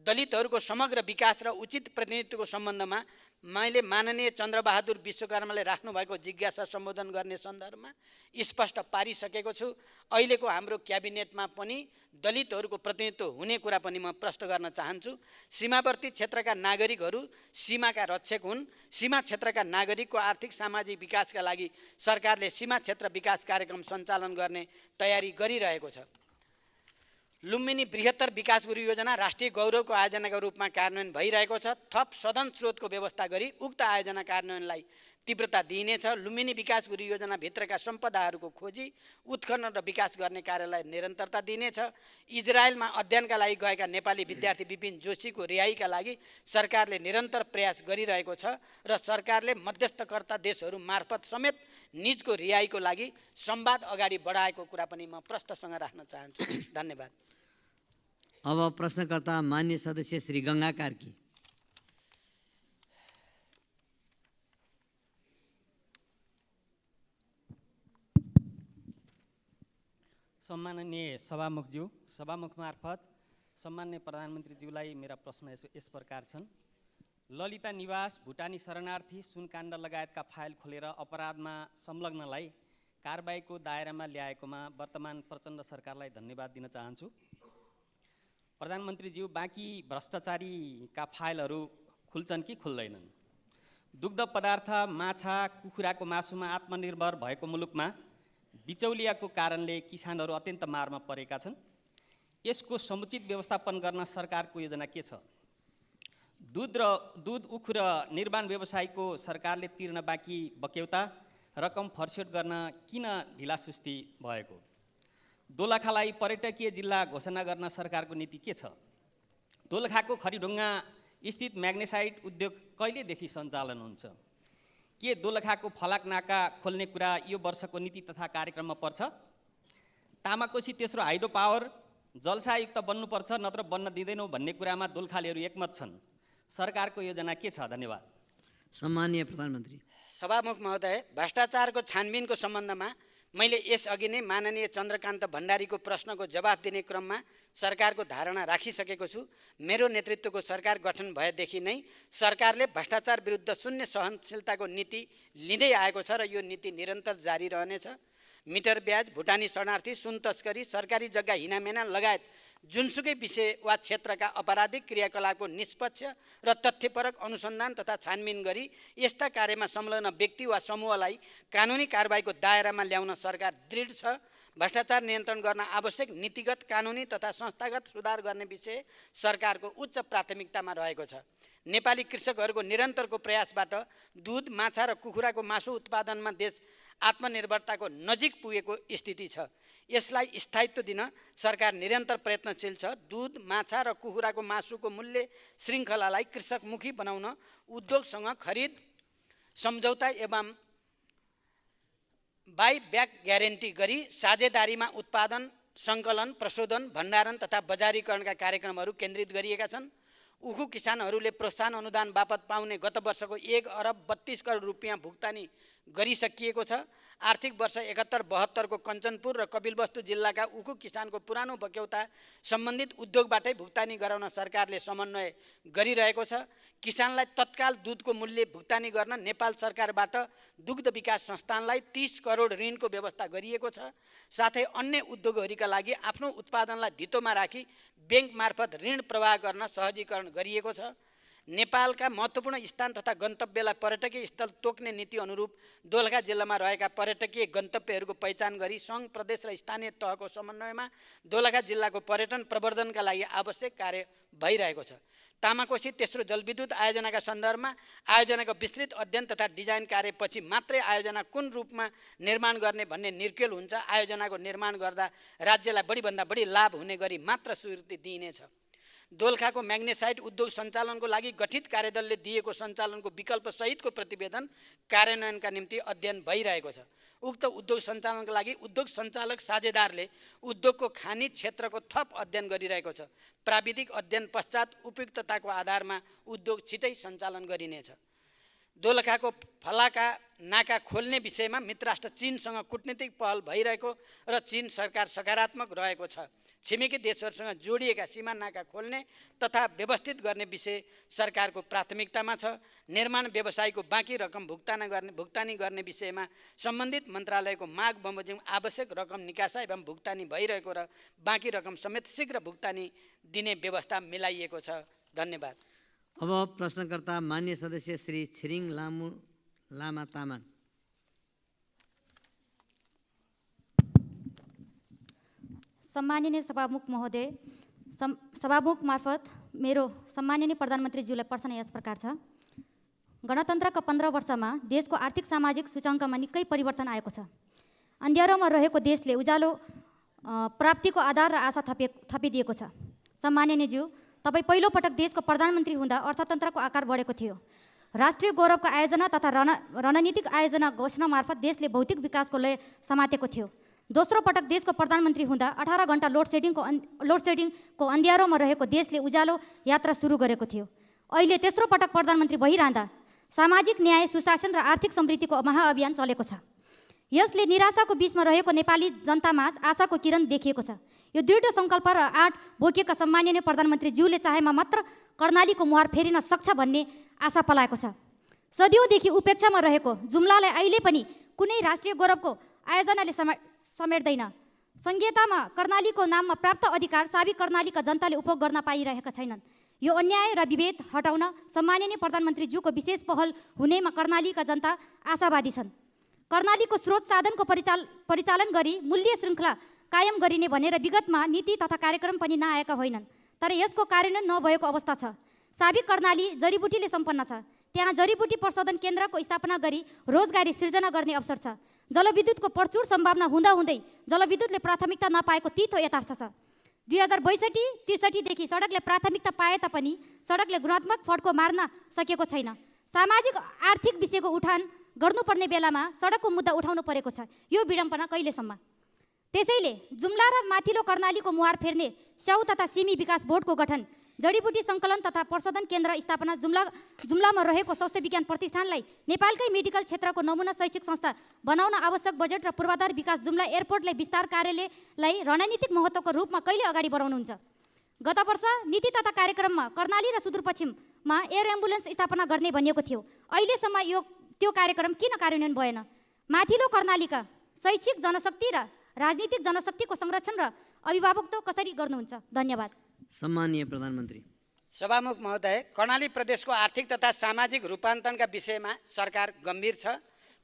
दलितहरूको समग्र विकास र उचित प्रतिनिधित्वको सम्बन्धमा मैले माननीय चन्द्रबहादुर विश्वकर्माले राख्नुभएको जिज्ञासा सम्बोधन गर्ने सन्दर्भमा स्पष्ट पारिसकेको छु। अहिलेको हाम्रो क्याबिनेटमा पनि दलितहरूको प्रतिनिधित्व हुने कुरा पनि म प्रश्न गर्न चाहन्छु। सीमावर्ती क्षेत्रका नागरिकहरू सीमाका रक्षक हुन्। सीमा क्षेत्रका नागरिकको आर्थिक सामाजिक विकासका लागि सरकारले सीमा क्षेत्र विकास कार्यक्रम सञ्चालन गर्ने तयारी गरिरहेको छ। लुम्बिनी बृहत्तर विकास गुरु योजना राष्ट्रिय गौरवको आयोजनाको रूपमा कार्यान्वयन भइरहेको छ। थप सदन स्रोतको व्यवस्था गरी उक्त आयोजना कार्यान्वयनलाई तीव्रता दिइनेछ। लुम्बिनी विकास गृह योजनाभित्रका सम्पदाहरूको खोजी, उत्खनन र विकास गर्ने कार्यलाई निरन्तरता दिइनेछ। इजरायलमा अध्ययनका लागि गएका नेपाली विद्यार्थी विपिन जोशीको रिहाईका लागि सरकारले निरन्तर प्रयास गरिरहेको छ र सरकारले मध्यस्थकर्ता देशहरू मार्फत समेत निजको रिहाईको लागि संवाद अगाडि बढाएको कुरा पनि म प्रश्नसँग राख्न चाहन्छु। धन्यवाद। अब प्रश्नकर्ता मान्य सदस्य श्री गङ्गा कार्की। सम्माननीय सभामुखज्यू, सभामुख मार्फत सम्माननीय प्रधानमन्त्रीज्यूलाई मेरा प्रश्न यस प्रकार छन्। ललिता निवास, भुटानी शरणार्थी, सुनकाण्ड लगायतका फाइल खोलेर अपराधमा संलग्नलाई कारबाहीको दायरामा ल्याएकोमा वर्तमान प्रचण्ड सरकारलाई धन्यवाद दिन चाहन्छु। प्रधानमन्त्रीज्यू, बाँकी भ्रष्टाचारीका फाइलहरू खुल्छन् कि खुल्दैनन्? दुग्ध पदार्थ, माछा, कुखुराको मासुमा आत्मनिर्भर भएको मुलुकमा बिचौलियाको कारणले किसानहरू अत्यन्त मारमा परेका छन्। यसको समुचित व्यवस्थापन गर्न सरकारको योजना के छ? दूध उखु र निर्माण व्यवसायको सरकारले तिर्न बाँकी बक्यौता रकम फर्स्यौट गर्न किन ढिलासुस्ती भएको? दोलखालाई पर्यटकीय जिल्ला घोषणा गर्न सरकारको नीति के छ? दोलखाको खरिढुङ्गा स्थित म्याग्नेसाइट उद्योग कहिलेदेखि सञ्चालन हुन्छ? के दोलखाको फलाक नाका खोल्ने कुरा यो वर्षको नीति तथा कार्यक्रममा पर्छ? तामाकोसी तेस्रो हाइड्रो पावर जलसायुक्त बन्नुपर्छ, नत्र बन्न दिँदैनौँ भन्ने कुरामा दोलखालीहरू एकमत छन्। सरकारको योजना के छ? धन्यवाद। सम्माननीय प्रधानमन्त्री। सभामुख महोदय, भ्रष्टाचारको छानबिनको सम्बन्धमा मैले यसअघि नै माननीय चन्द्रकान्त भण्डारीको प्रश्नको जवाफ दिने क्रममा सरकारको धारणा राखिसकेको छु। मेरो नेतृत्वको सरकार गठन भएदेखि नै सरकारले भ्रष्टाचार विरुद्ध शून्य सहनशीलताको नीति लिँदै आएको छ र यो नीति निरन्तर जारी रहनेछ। मिटर ब्याज, भुटानी शरणार्थी, सुन तस्करी, सरकारी जग्गा हिनामेना लगायत जुनसुकै विषय वा क्षेत्रका अपराधिक क्रियाकलापको निष्पक्ष र तथ्यपरक अनुसन्धान तथा छानबिन गरी यस्ता कार्यमा संलग्न व्यक्ति वा समूहलाई कानुनी कारबाहीको दायरामा ल्याउन सरकार दृढ छ। भ्रष्टाचार नियन्त्रण गर्न आवश्यक नीतिगत, कानुनी तथा संस्थागत सुधार गर्ने विषय सरकारको उच्च प्राथमिकतामा रहेको छ। नेपाली कृषकहरूको निरन्तरको प्रयासबाट दूध, माछा र कुखुराको मासु उत्पादनमा देश आत्मनिर्भरताको नजिक पुगेको स्थिति छ। यसलाई स्थायित्व दिन सरकार निरन्तर प्रयत्नशील छ। दूध, माछा र कुखुराको मासुको मूल्य श्रृङ्खलालाई कृषकमुखी बनाउन उद्योगसँग खरिद सम्झौता एवं बाई ब्याक ग्यारेन्टी गरी साझेदारीमा उत्पादन, सङ्कलन, प्रशोधन, भण्डारण तथा बजारीकरणका कार्यक्रमहरू केन्द्रित गरिएका छन्। उखु किसानहरूले प्रोत्साहन अनुदान बापत पाउने गत वर्षको 1 अरब 32 करोड रुपियाँ भुक्तानी गरिसकिएको छ। आर्थिक वर्ष 71-72 को कञ्चनपुर र कपिलवस्तु जिल्लाका उखु किसानको पुरानो बक्यौता सम्बन्धित उद्योगबाटै भुक्तानी गराउन सरकारले समन्वय गरिरहेको छ। किसानलाई तत्काल दूधको मूल्य भुक्तानी गर्न नेपाल सरकारबाट दुग्ध विकास संस्थानलाई 30 करोड ऋणको व्यवस्था गरिएको छ। साथै अन्य उद्योगहरूका लागि आफ्नो उत्पादनलाई धितोमा राखी ब्याङ्क मार्फत ऋण प्रवाह गर्न सहजीकरण गरिएको छ। नेपालका महत्त्वपूर्ण स्थान तथा गन्तव्यलाई पर्यटकीय स्थल तोक्ने नीति अनुरूप दोलखा जिल्लामा रहेका पर्यटकीय गन्तव्यहरूको पहिचान गरी सङ्घ, प्रदेश र स्थानीय तहको समन्वयमा दोलखा जिल्लाको पर्यटन प्रवर्धनका लागि आवश्यक कार्य भइरहेको छ। तामाकोसी तेस्रो जलविद्युत आयोजनाका सन्दर्भमा आयोजनाको विस्तृत अध्ययन तथा डिजाइन कार्यपछि मात्रै आयोजना कुन रूपमा निर्माण गर्ने भन्ने निर्केल हुन्छ। आयोजनाको निर्माण गर्दा राज्यलाई बढीभन्दा बढी लाभ हुने गरी मात्र स्वीकृति दिइनेछ। दोलखाको म्याग्नेसाइट उद्योग सञ्चालनको लागि गठित कार्यदलले दिएको सञ्चालनको विकल्प सहितको प्रतिवेदन कार्यान्वयनका निम्ति अध्ययन भइरहेको छ। उक्त उद्योग सञ्चालनका लागि उद्योग सञ्चालक साझेदारले उद्योगको खानी क्षेत्रको थप अध्ययन गरिरहेको छ। प्राविधिक अध्ययन पश्चात उपयुक्तताको आधारमा उद्योग छिटै सञ्चालन गरिनेछ। दोलखाको फलाका नाका खोल्ने विषयमा मित्रराष्ट्र चीनसँग कूटनीतिक पहल भइरहेको र चीन सरकार सकारात्मक रहेको छ। छिमेकी देशहरूसँग जोडिएका सीमा नाका खोल्ने तथा व्यवस्थित गर्ने विषय सरकारको प्राथमिकतामा छ। निर्माण व्यवसायको बाँकी रकम भुक्तानी गर्ने विषयमा सम्बन्धित मन्त्रालयको माग बमोजिम आवश्यक रकम निकासा एवं भुक्तानी भइरहेको र बाँकी रकम समेत शीघ्र भुक्तानी दिने व्यवस्था मिलाइएको छ। धन्यवाद। अब प्रश्नकर्ता मान्य सदस्य श्री छिरिङ लामा तामाङ। सम्माननीय सभामुख महोदय, सभामुख मार्फत मेरो सम्माननीय प्रधानमन्त्रीज्यूलाई प्रश्न यस प्रकार छ। गणतन्त्रका 15 वर्षमा देशको आर्थिक सामाजिक सूचाङ्कमा निकै परिवर्तन आएको छ। अँध्यारोमा रहेको देशले उज्यालो प्राप्तिको आधार र आशा थपिदिएको छ। सम्माननीयज्यू, तपाईँ पहिलोपटक देशको प्रधानमन्त्री हुँदा अर्थतन्त्रको आकार बढेको थियो। राष्ट्रिय गौरवको आयोजना तथा रणनीतिक आयोजना घोषणा मार्फत देशले भौतिक विकासको लय समातेको थियो। दोस्रो पटक देशको प्रधानमन्त्री हुँदा 18 घण्टा लोडसेडिङको अँध्यारोमा रहेको देशले उज्यालो यात्रा सुरु गरेको थियो। अहिले तेस्रो पटक प्रधानमन्त्री भइरहँदा सामाजिक न्याय, सुशासन र आर्थिक समृद्धिको महाअभियान चलेको छ। यसले निराशाको बीचमा रहेको नेपाली जनतामा आशाको किरण देखिएको छ। यो दृढ सङ्कल्प र आँट बोकेका सम्माननीय प्रधानमन्त्रीज्यूले चाहेमा मात्र कर्णालीको मुहार फेरिन सक्छ भन्ने आशा पलाएको छ। सदियौँदेखि उपेक्षामा रहेको जुम्लालाई अहिले पनि कुनै राष्ट्रिय गौरवको आयोजनाले समेट्दैन। संहितामा कर्णालीको नाममा प्राप्त अधिकार साबिक कर्णालीका जनताले उपभोग गर्न पाइरहेका छैनन्। यो अन्याय र विभेद हटाउन सम्माननीय प्रधानमन्त्रीज्यूको विशेष पहल हुनेमा कर्णालीका जनता आशावादी छन्। कर्णालीको स्रोत साधनको परिचालन गरी मूल्य श्रृङ्खला कायम गरिने भनेर विगतमा नीति तथा कार्यक्रम पनि नआएका होइनन्, तर यसको कार्यान्वयन नभएको अवस्था छ। साबिक कर्णाली जडीबुटीले सम्पन्न छ। त्यहाँ जडीबुटी प्रशोधन केन्द्रको स्थापना गरी रोजगारी सिर्जना गर्ने अवसर छ। जलविद्युतको प्रचुर सम्भावना हुँदाहुँदै जलविद्युतले प्राथमिकता नपाएको तीतो यथार्थ छ। 2062-63 देखि सडकले प्राथमिकता पाए तापनि सडकले गुणात्मक फड्को मार्न सकेको छैन। सामाजिक आर्थिक विषयको उठान गर्नुपर्ने बेलामा सडकको मुद्दा उठाउनु परेको छ। यो विडम्बना कहिलेसम्म? त्यसैले जुम्ला र माथिल्लो कर्णालीको मुहार फेर्ने स्याउ तथा सिमी विकास बोर्डको गठन, जडीबुटी सङ्कलन तथा प्रशोधन केन्द्र स्थापना, जुम्लामा रहेको स्वास्थ्य विज्ञान प्रतिष्ठानलाई नेपालकै मेडिकल क्षेत्रको नमुना शैक्षिक संस्था बनाउन आवश्यक बजेट र पूर्वाधार विकास, जुम्ला एयरपोर्टलाई विस्तार कार्यालयलाई रणनीतिक महत्त्वको रूपमा कहिले अगाडि बढाउनुहुन्छ? गत वर्ष नीति तथा कार्यक्रममा कर्णाली र सुदूरपश्चिममा एयर एम्बुलेन्स स्थापना गर्ने भनिएको थियो। अहिलेसम्म त्यो कार्यक्रम किन कार्यान्वयन भएन? माथिल्लो कर्णालीका शैक्षिक जनशक्ति र राजनीतिक जनशक्तिको संरक्षण र अभिभावकत्व कसरी गर्नुहुन्छ? धन्यवाद। सम्माननीय प्रधानमन्त्री। सभामुख महोदय, कर्णाली प्रदेशको आर्थिक तथा सामाजिक रूपान्तरणका विषयमा सरकार गम्भीर छ।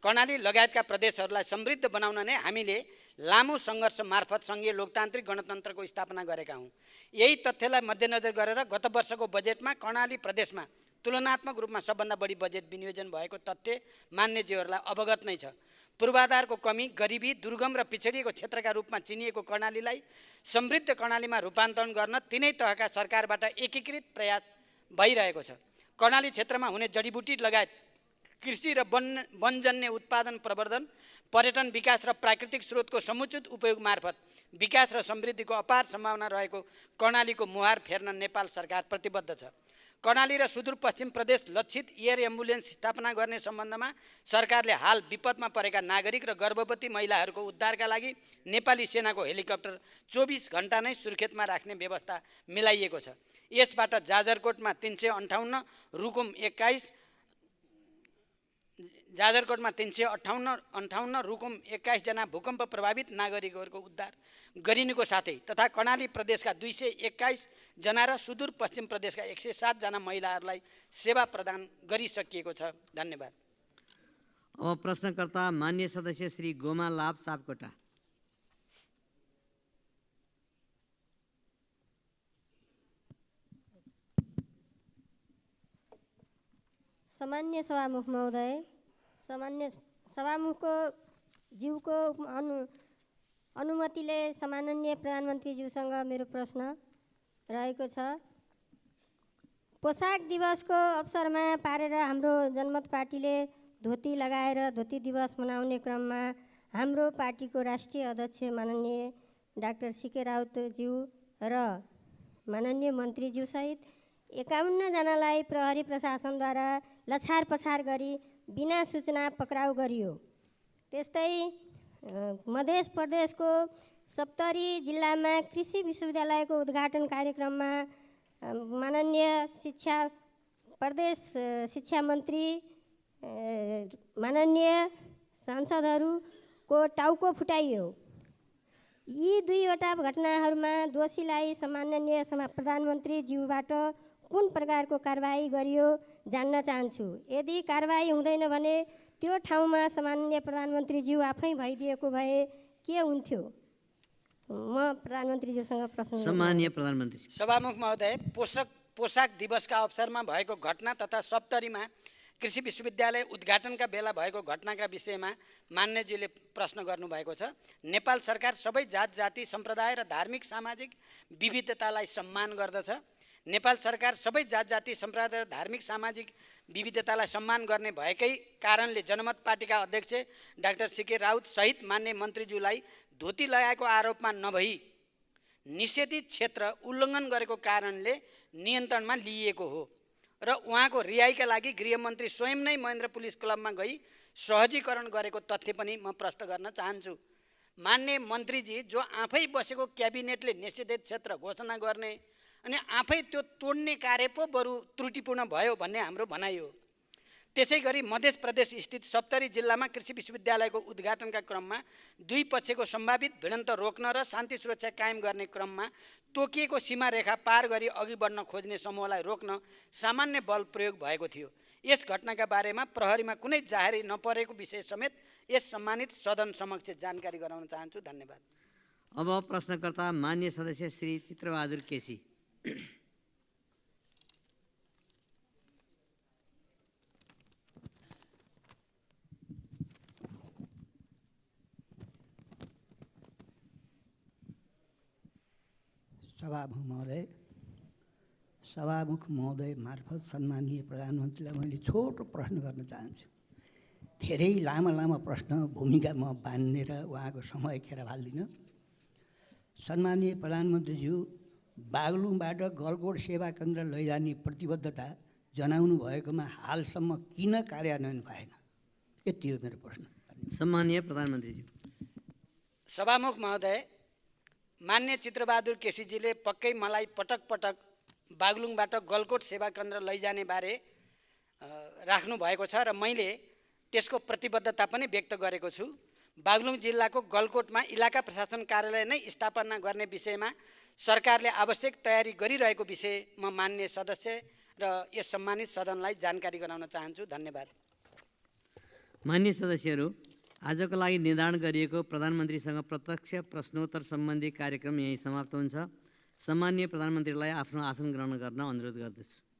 कर्णाली लगायतका प्रदेशहरूलाई समृद्ध बनाउन नै हामीले लामो सङ्घर्ष मार्फत सङ्घीय लोकतान्त्रिक गणतन्त्रको स्थापना गरेका हौँ। यही तथ्यलाई मध्यनजर गरेर गत वर्षको बजेटमा कर्णाली प्रदेशमा तुलनात्मक रूपमा सबभन्दा बढी बजेट विनियोजन भएको तथ्य मान्यज्यूहरूलाई अवगत नै छ। पूर्वाधारको कमी, गरिबी, दुर्गम र पिछडिएको क्षेत्रका रूपमा चिनिएको कर्णालीलाई समृद्ध कर्णालीमा रूपान्तरण गर्न तिनै तहका सरकारबाट एकीकृत प्रयास भइरहेको छ। कर्णाली क्षेत्रमा हुने जडीबुटी लगायत कृषि र वनजन्य उत्पादन प्रवर्धन, पर्यटन विकास र प्राकृतिक स्रोतको समुचित उपयोग मार्फत विकास र समृद्धिको अपार सम्भावना रहेको कर्णालीको मुहार फेर्न नेपाल सरकार प्रतिबद्ध छ। कर्णाली र सुदूरपश्चिम प्रदेश लक्षित एयर एम्बुलेन्स स्थापना गर्ने सम्बन्धमा सरकारले हाल विपदमा परेका नागरिक र गर्भवती महिलाहरूको उद्धारका लागि नेपाली सेनाको हेलिकप्टर 24 घण्टा नै सुर्खेतमा राख्ने व्यवस्था मिलाइएको छ। यसबाट जाजरकोटमा 358, रुकुम 21, जाजरकोटमा 358, रुकुम 21 जना भूकम्प प्रभावित नागरिकहरूको उद्धार गरिनुको साथै तथा कर्णाली प्रदेशका 221 जना र सुदूरपश्चिम प्रदेशका 107 जना महिलाहरूलाई सेवा प्रदान गरिसकिएको छ। धन्यवाद। अब प्रश्नकर्ता मान्य सदस्य श्री गोमा लाभ सापकोटा। सामान्य सभामुख महोदय, सामान्य सभामुखको ज्यूको अनुमतिले सम्माननीय प्रधानमन्त्रीज्यूसँग मेरो प्रश्न रहेको छ। पोसाक दिवसको अवसरमा पारेर हाम्रो जनमत पार्टीले धोती लगाएर धोती दिवस मनाउने क्रममा हाम्रो पार्टीको राष्ट्रिय अध्यक्ष माननीय डाक्टर सीके राउतज्यू र माननीय मन्त्रीज्यूसहित 51 जनालाई प्रहरी प्रशासनद्वारा लछार पछार गरी बिना सूचना पक्राउ गरियो। त्यस्तै मध्य प्रदेशको सप्तरी जिल्लामा कृषि विश्वविद्यालयको उद्घाटन कार्यक्रममा माननीय प्रदेश शिक्षा मन्त्री, माननीय सांसदहरूको टाउको फुटाइयो। यी दुईवटा घटनाहरूमा दोषीलाई सम्माननीय प्रधानमन्त्रीज्यूबाट कुन प्रकारको कारबाही गरियो जान्न चाहन्छु। यदि कारबाही हुँदैन भने त्यो ठाउँमा सम्माननीय प्रधानमन्त्रीज्यू आफै भइदिएको भए के हुन्थ्यो? म प्रधानमन्त्रीज्यूसँग प्रश्न। सम्माननीय प्रधानमन्त्री। सभामुख महोदय, पोसाक दिवसका अवसरमा भएको घटना तथा सप्तरीमा कृषि विश्वविद्यालय उद्घाटनका बेला भएको घटनाका विषयमा मान्यज्यूले प्रश्न गर्नुभएको छ। नेपाल सरकार सबै जात जाति सम्प्रदाय र धार्मिक सामाजिक विविधतालाई सम्मान गर्दछ। नेपाल सरकार सबै जात जाति सम्प्रदाय र धार्मिक सामाजिक विविधतालाई सम्मान गर्ने भएकै कारणले जनमत पार्टीका अध्यक्ष डाक्टर सीके राउत सहित मान्य मन्त्रीज्यूलाई धोती लगाएको आरोपमा नभई निषेधित क्षेत्र उल्लङ्घन गरेको कारणले नियन्त्रणमा लिइएको हो र उहाँको रिहाइका लागि गृहमन्त्री स्वयं नै महेन्द्र पुलिस क्लबमा गई सहजीकरण गरेको तथ्य पनि म प्रश्न गर्न चाहन्छु। मान्य मन्त्रीजी जो आफै बसेको क्याबिनेटले निषेधित क्षेत्र घोषणा गर्ने अनि आफै त्यो तोड्ने कार्य पो बरु त्रुटिपूर्ण भयो भन्ने हाम्रो भनाइ हो। त्यसै गरी मध्य प्रदेश स्थित सप्तरी जिल्लामा कृषि विश्वविद्यालयको उद्घाटनका क्रममा दुई पक्षको सम्भावित भिडन्त रोक्न र शान्ति सुरक्षा कायम गर्ने क्रममा तोकिएको सीमा रेखा पार गरी अघि बढ्न खोज्ने समूहलाई रोक्न सामान्य बल प्रयोग भएको थियो। यस घटनाका बारेमा प्रहरीमा कुनै जाहेरी नपरेको विषय समेत यस सम्मानित सदन समक्ष जानकारी गराउन चाहन्छु। धन्यवाद। अब प्रश्नकर्ता मान्य सदस्य श्री चित्रबहादुर केसी। सभामुख महोदय मार्फत सम्मानीय प्रधानमन्त्रीलाई मैले छोटो प्रश्न गर्न चाहन्छु। धेरै लामा प्रश्न भूमिका म बाँधेर उहाँको समय खेर हाल्दिनँ। सम्मानीय प्रधानमन्त्रीज्यू, बागलुङबाट गलकोट सेवा केन्द्र लैजाने प्रतिबद्धता जनाउनु भएकोमा हालसम्म किन कार्यान्वयन भएन? यति हो मेरो प्रश्न। सम्मानीय प्रधानमन्त्रीज्यू। सभामुख महोदय, मान्य चित्रबहादुर केसीजीले पक्कै मलाई पटक पटक बागलुङबाट गलकोट सेवा केन्द्र लैजाने बारे राख्नु भएको छ र मैले त्यसको प्रतिबद्धता पनि व्यक्त गरेको छु। बागलुङ जिल्लाको गलकोटमा इलाका प्रशासन कार्यालय नै स्थापना गर्ने विषयमा सरकारले आवश्यक तयारी गरिरहेको विषयमा मान्य सदस्य र यस सम्मानित सदनलाई जानकारी गराउन चाहन्छु। धन्यवाद। मान्य सदस्यहरू, आजको लागि निर्धारण गरिएको प्रधानमन्त्रीसँग प्रत्यक्ष प्रश्नोत्तर सम्बन्धी कार्यक्रम यही समाप्त हुन्छ। सम्मानीय प्रधानमन्त्रीलाई आफ्नो आसन ग्रहण गर्न अनुरोध गर्दछु।